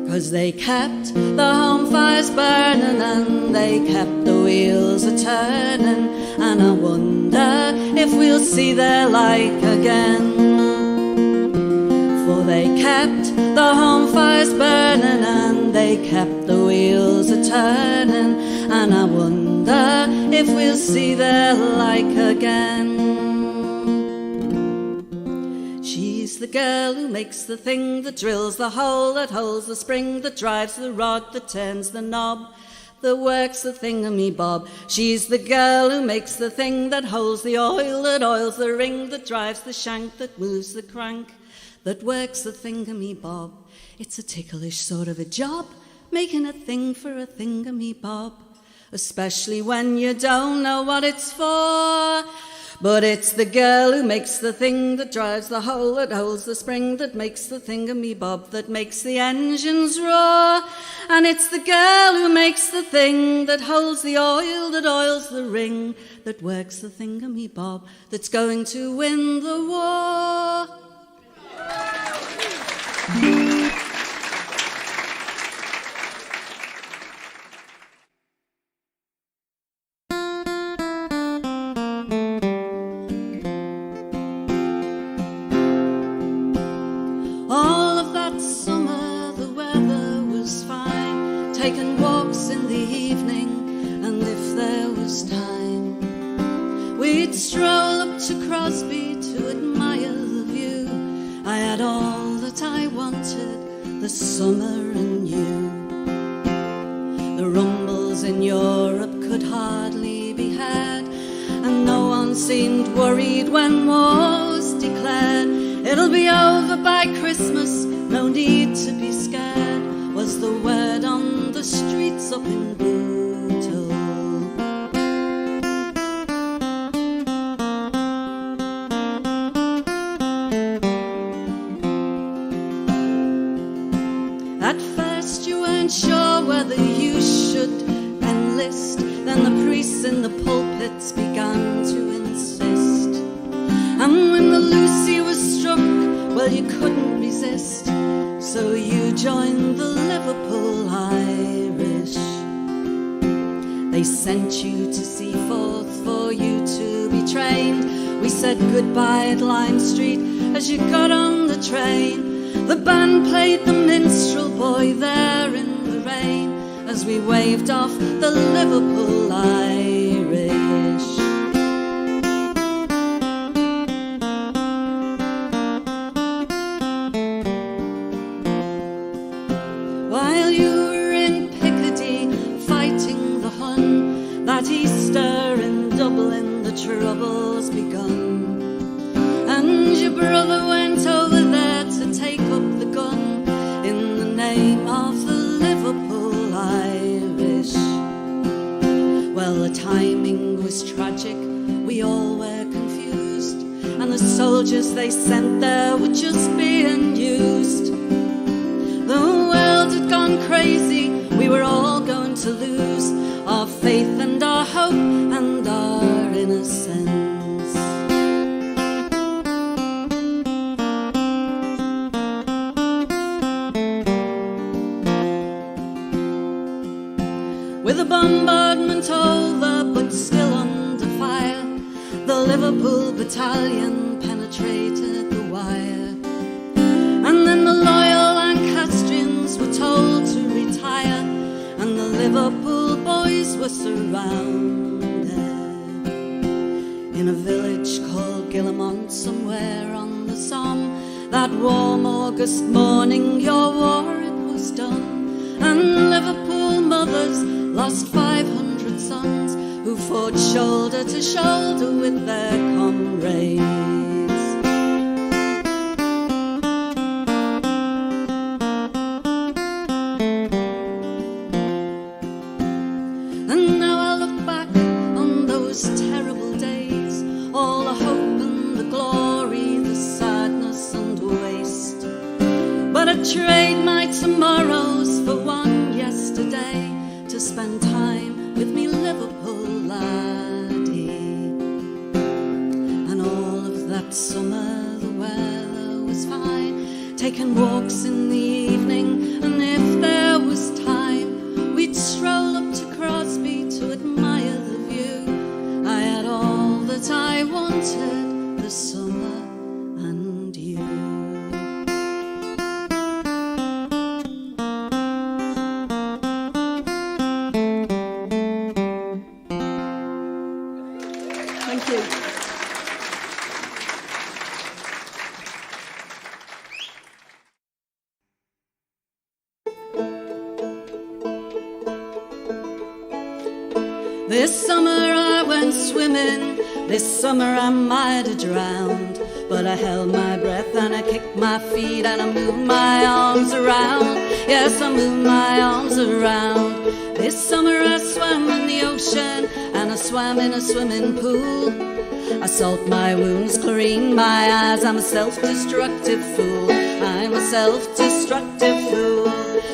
'Cause they kept the home fires burning, and they kept the wheels a-turning. And I wonder if we'll see their like again. For they kept the home fires burning, and they kept the wheels a-turning. And I wonder if we'll see their like again. She's the girl who makes the thing that drills the hole, that holds the spring, that drives the rod, that turns the knob, that works the thingamy-bob. She's the girl who makes the thing that holds the oil, that oils the ring, that drives the shank, that moves the crank, that works the thingamy-bob. It's a ticklish sort of a job, making a thing for a thingamy-bob, especially when you don't know what it's for. But it's the girl who makes the thing that drives the hole, that holds the spring, that makes the thingamy-bob, that makes the engines roar. And it's the girl who makes the thing that holds the oil, that oils the ring, that works the thingamy-bob, that's going to win the war. Taking walks in the evening, and if there was time, we'd stroll up to Crosby to admire the view. I had all that I wanted, the summer and you. The rumbles in Europe could hardly be had, and no one seemed worried when war was declared. It'll be over by Christmas, no need to be scared, was the word on the streets up in Bootle. At first you weren't sure whether you should enlist, then the priests in the pulpits began to insist. And when the Lucy was struck, well, you couldn't resist, so you joined the Liverpool Irish. They They sent you to Seaforth for you to be trained. We said goodbye at Lime Street as you got on the train. The band played the Minstrel Boy there in the rain as we waved off the Liverpool Irish. While you were in Picardy fighting the Hun, that Easter in Dublin the troubles begun. And your brother went over there to take up the gun in the name of the Liverpool Irish. Well, the timing was tragic, we all were confused, and the soldiers they sent there were just being used. The world had gone crazy, we were all going to lose our faith and our hope and our innocence. With the bombardment over but still under fire, the Liverpool battalion penetrated the wire. And then the loyal Lancastrians were told to retire, and the Liverpool boys were surrounded in a village called Guillemont, somewhere on the Somme. That warm August morning, your war it was done, and Liverpool mothers lost 500 sons who fought shoulder to shoulder with their comrades. And now I look back on those terrible days, all the hope and the glory, the sadness and waste. But I'd trade my tomorrows for one yesterday to spend time with me Liverpool laddie. And all of that summer the weather was fine, taking walks in the evening, and if there was time we'd stroll up to Crosby to admire the view. I had all that I wanted, the summer and you. Thank you. This summer I went swimming, this summer I might have drowned, but I held my breath and I kicked my feet and I moved my arms around. Yes, I moved my arms around. This summer I swam in the ocean and I swam in a swimming pool. I salt my wounds, chlorine my eyes. I'm a self-destructive fool. I'm a self-destructive fool.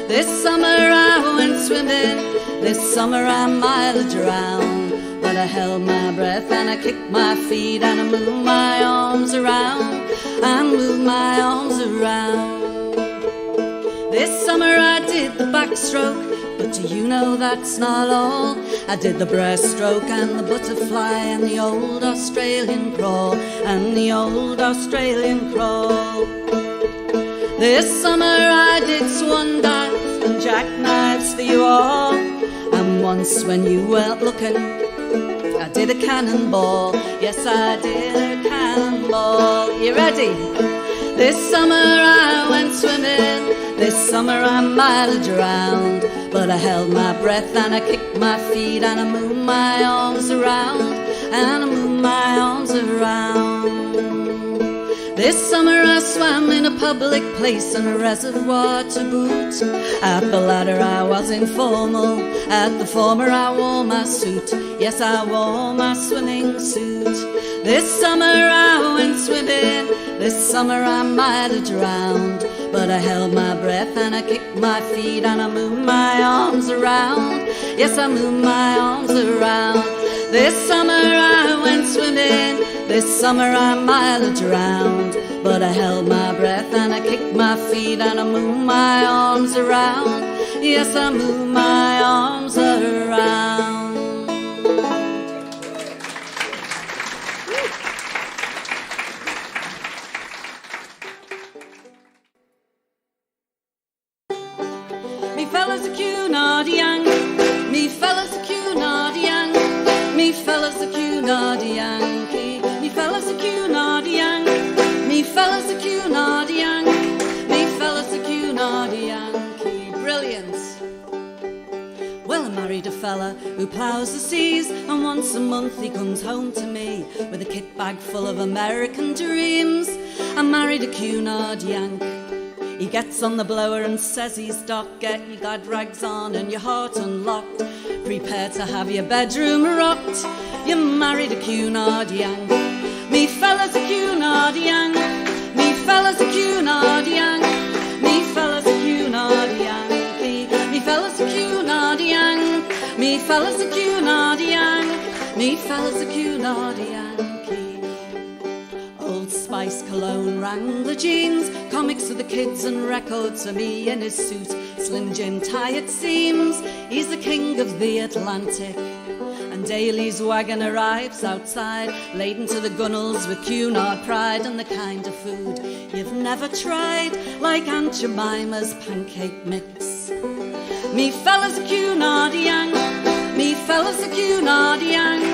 This summer I went swimming, this summer I might have drowned, but I held my breath and I kicked my feet and I moved my arms around. I moved my arms around. This summer I did the backstroke, but do you know that's not all? I did the breaststroke and the butterfly and the old Australian crawl, and the old Australian crawl. This summer I did swan dives and jackknives for you all, and once when you weren't looking I did a cannonball. Yes, I did a cannonball. You ready? This summer I went swimming, this summer I might have drowned, but I held my breath and I kicked my feet and I moved my arms around, and I moved my arms around. This summer I swam in a public place and a reservoir to boot. At the latter I was informal, at the former I wore my suit. Yes, I wore my swimming suit. This summer I went swimming, this summer I might have drowned, but I held my breath and I kicked my feet and I moved my arms around. Yes, I moved my arms around. This summer I went swimming, this summer I might have drowned, but I held my breath and I kicked my feet and I moved my arms around. Yes, I moved my arms around. fella's a Cunard Yankee. Me fella's a Cunard Yankee. Me fella's a Cunard Yankee. Me fella's a Cunard Yankee. Brilliant. Well, I married a fella who ploughs the seas, and once a month he comes home to me with a kit bag full of American dreams. I married a Cunard Yank. He gets on the blower and says he's Doc, get your glad rags on and your heart unlocked. Prepare to have your bedroom rocked. You married a Cunard Yank. Me fella's a Cunard Yank. Me fella's a Cunard Yank. Me fella's a Cunard Yankee. Me fella's a Cunard Yank. Me fella's a Cunard Yank. Me fella's a Cunard Yankee. Old Spice cologne, Wrangler jeans, comics for the kids and records for me in his suit. Slim Jim tie it seems, he's the king of the Atlantic. And Daly's wagon arrives outside, laden to the gunnels with Cunard pride and the kind of food you've never tried, like Aunt Jemima's pancake mix. Me fella's a Cunard Yank. Me fella's a Cunard Yank.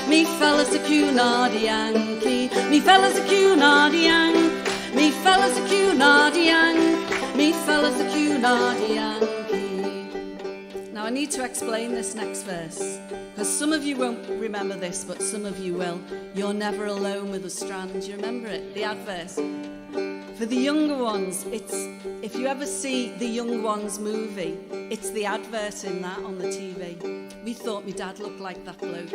Me fella's a Cunard Yankee. Me fella's a Cunard Yank. Me fella's a Cunard Yank. Me fella's a Cunard Yankee. Now I need to explain this next verse, because some of you won't remember this, but some of you will. You're never alone with a strand. Do you remember it? The adverse. For the younger ones, it's, if you ever see the Young Ones movie, it's the advert in that on the TV. We thought my dad looked like that bloke.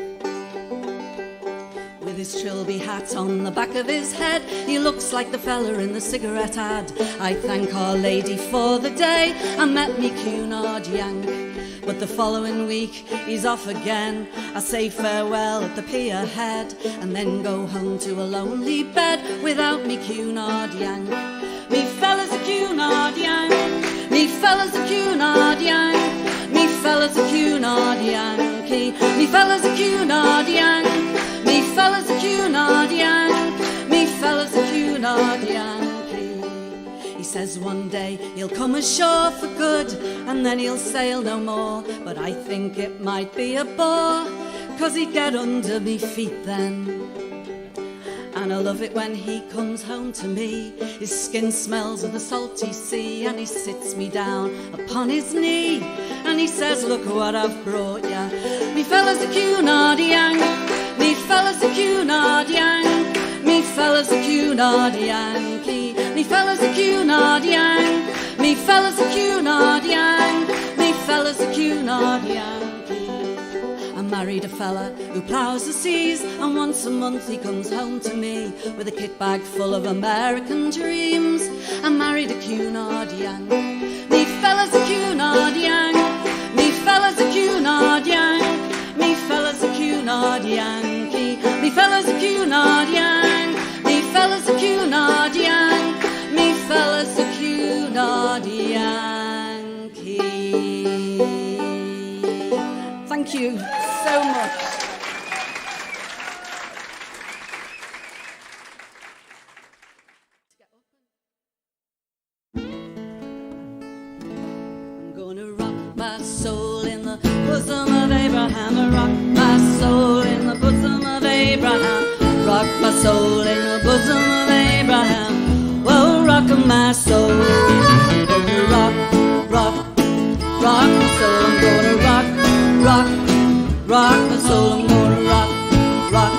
With his trilby hat on the back of his head, he looks like the fella in the cigarette ad. I thank Our Lady for the day I met me Cunard Yank. But the following week he's off again. I say farewell at the pier head, and then go home to a lonely bed without me Cunard Yank. Me fella's a Cunard Yank. Me fella's a Cunard Yank. Me fella's a Cunard Yankee. Me fella's a Cunard Yank. Me fella's a Cunard Yank. Me fella's a Cunard Yankee. He says one day he'll come ashore for good, and then he'll sail no more. But I think it might be a bore, 'cause he'd get under me feet then. And I love it when he comes home to me. His skin smells of the salty sea, and he sits me down upon his knee, and he says, look what I've brought ya. Me fella's a Cunard Yank. Me fella's a Cunard Yank. Me fella's a Cunard Yankee. Me fella's a Cunard Yank. Me fella's a Cunard Yank. Me fella's a Cunard Yankee. I married a fella who ploughs the seas, and once a month he comes home to me with a kit bag full of American dreams. I married a Cunard Yank. Me fella's a Cunard Yank. Me fella's a Cunard Yank. Me fella's a Cunard Yankee. Me fella's a Cunard Yank. Me fella's a Cunard Yank. Me fella's a Cunard Yankee. Thank you so much. I'm gonna rock my soul in the bosom of Abraham. Rock my soul in the bosom of Abraham. Rock my soul in the bosom of Abraham. Whoa, rock my soul. I'm gonna rock, rock, rock my soul. I'm gonna rock, rock, rock my soul. I'm gonna rock, rock,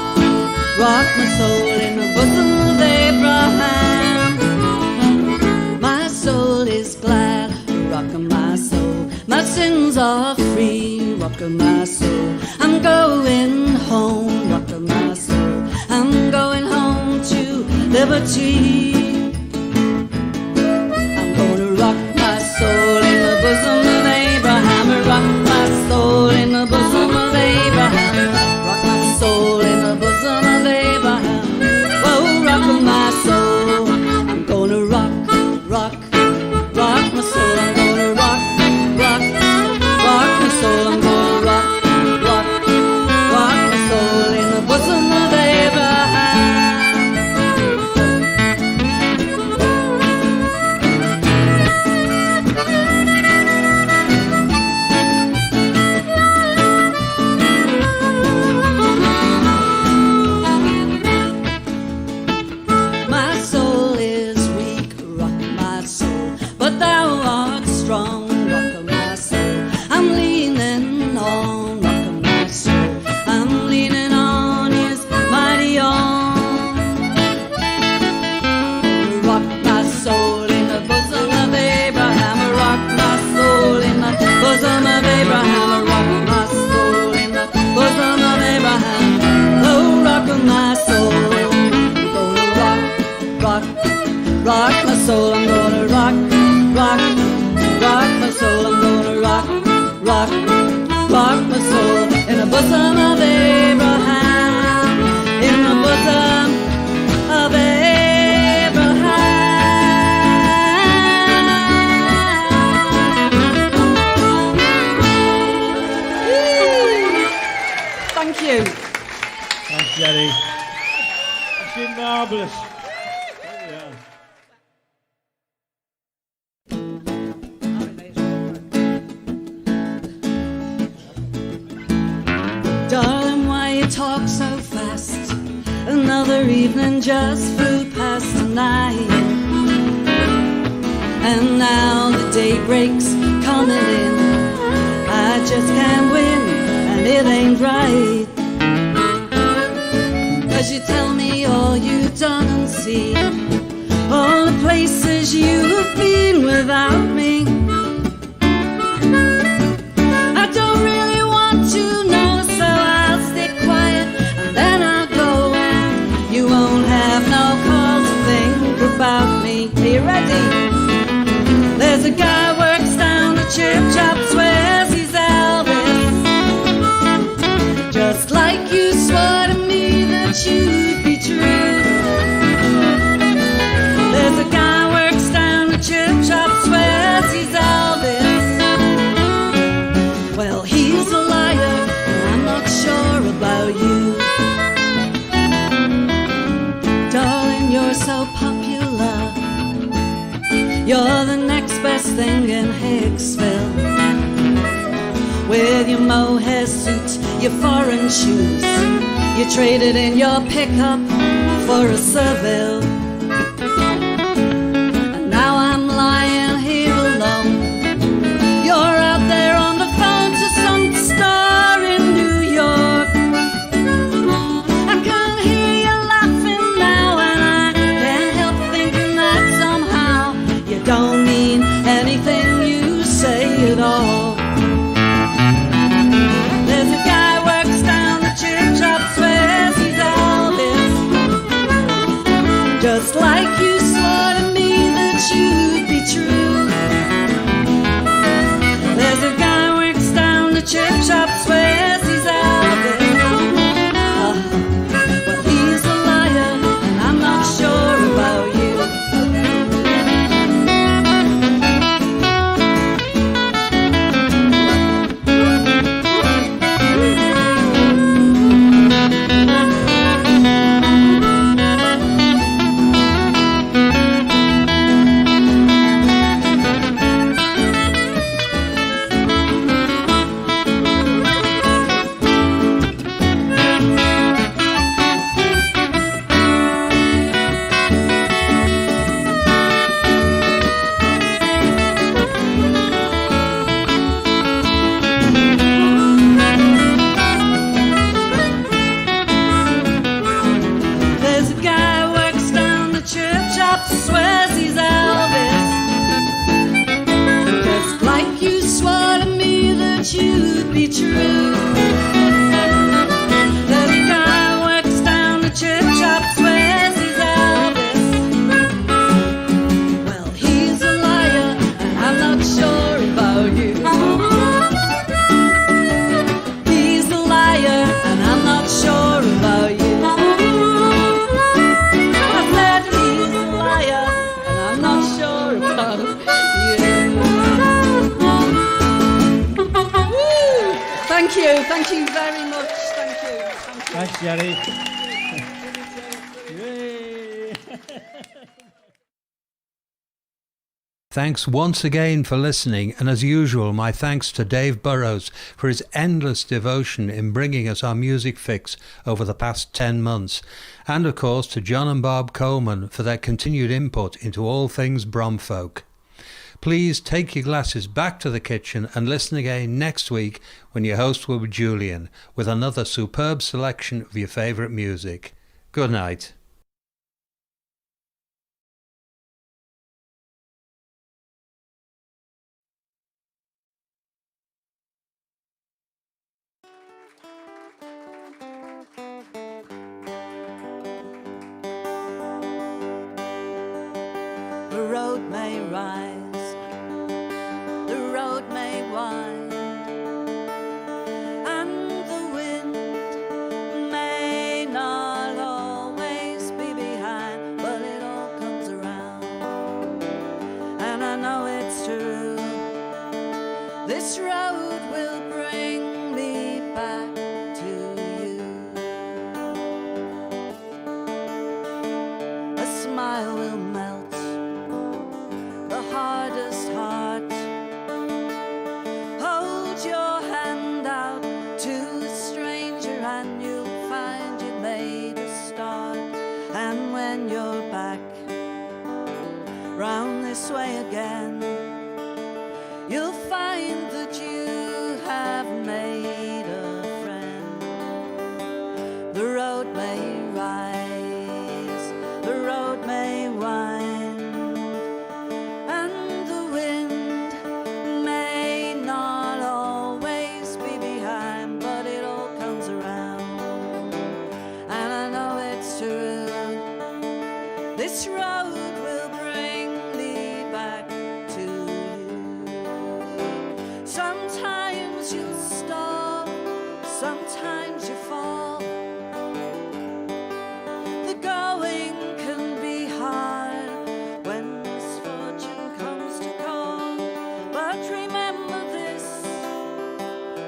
rock my soul in the bosom of Abraham. My soul is glad, rockin' my soul. My sins are free, rockin' my soul. I'm going home, rockin' my soul. I'm going home to liberty. I'm gonna rock my soul in the bosom of Abraham. Rock my soul in the bosom of Abraham. Rock my soul in the bosom of Abraham. Whoa, rock my soul. I'm gonna rock, rock, rock my soul. I'm gonna rock, rock, rock my soul. I'm gonna rock, rock, rock my soul in the bosom of Abraham. Thank you. Thanks, Gerry. That's been marvellous. Darling, why you talk so fast? Another evening just flew past tonight. And now the daybreak's coming in. I just can't win, and it ain't right. 'Cause you tell me all you've done and seen, all the places you've been without me. I don't really want to know, so I'll stay quiet and then I'll go. You won't have no call to think about me. Are you ready? There's a guy works down the chip shop, swears he's Elvis. Just like you swore to me that you'd be true. There's a guy works down the chip shop, swears he's Elvis. Well, he's a liar, and I'm not sure about you. Darling, you're so popular. You're the next best thing in Hicksville. With your mohair suit, your foreign shoes, you traded in your pickup for a Seville. And now I'm lying here alone. You're out there on the phone to some star in New York. I can't hear you laughing now, and I can't help thinking that somehow you don't mean anything you say at all. There's a guy works down the chip shop, swears he's Elvis. Just like you swore to me that you'd be true. There's a guy works down the chip shop, swears he's Elvis. Well, he's a liar, and I'm not sure about you. There's a guy works down the chip shop, swears he's Elvis. Just like you swore to me that you'd be true. There's a guy works down the chip shop, swears he's Elvis. Well, he's a liar, and I'm not sure about you. He's a liar, and I'm not sure about you. I said he's a liar, and I'm not sure about you. Woo! Thank you very much. Thank you. Thanks, Gerry. Thanks once again for listening, and as usual, my thanks to Dave Burrows for his endless devotion in bringing us our music fix over the past 10 months, and of course to John and Barb Coleman for their continued input into all things Bromfolk. Please take your glasses back to the kitchen and listen again next week when your host will be Julian with another superb selection of your favourite music. Good night. The road may rise, the road may wind, and the wind may not always sometimes you fall. The going can be hard when misfortune comes to call. But remember this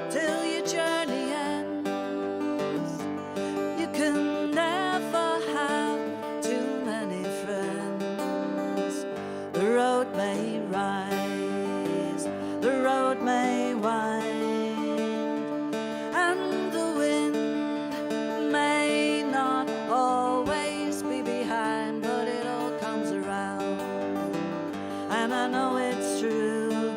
till your journey ends. You can never have too many friends. The road may rise, the road may wind, and the wind may not always be behind, but it all comes around. And I know it's true,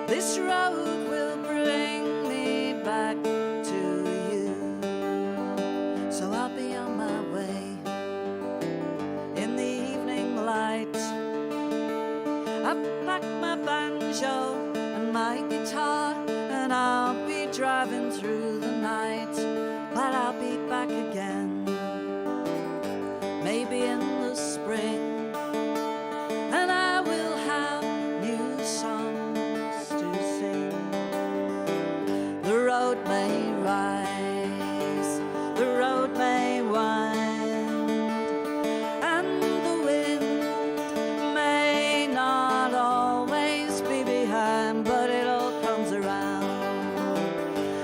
this road will bring me back to you. So I'll be on my way in the evening light. I've packed my banjo and my guitar, and I'll be driving through the night. But I'll be back again, maybe in the spring, and I will have new songs to sing. The road may rise, the road may wind, and the wind may not always be behind, but it all comes around.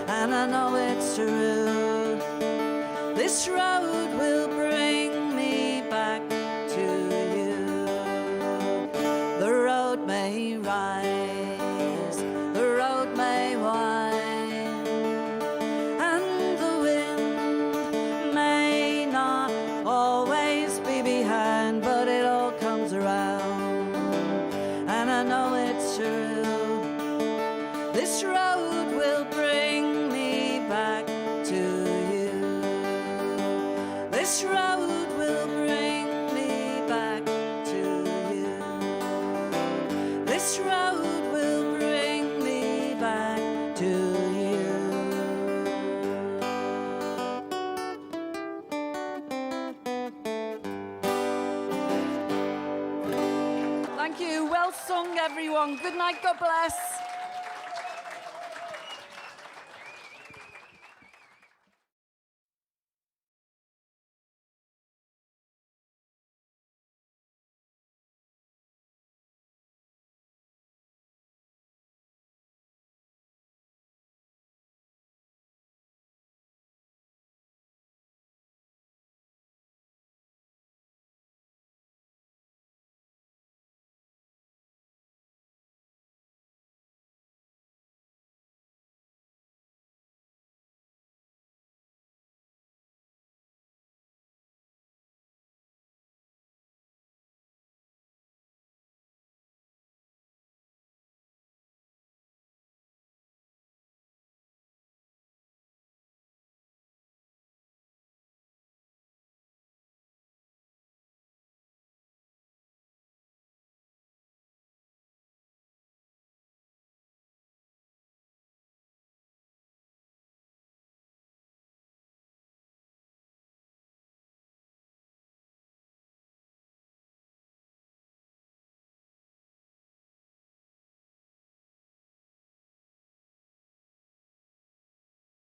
And I know it's true, this road will bring me back to you. The road may rise, the road may wind, and the wind may not always be behind, but it all comes around. And I know it's true, this road will bring me back to you. This road will bring me back to you. This road will bring me back to you. Thank you. Well sung, everyone. Good night. God bless.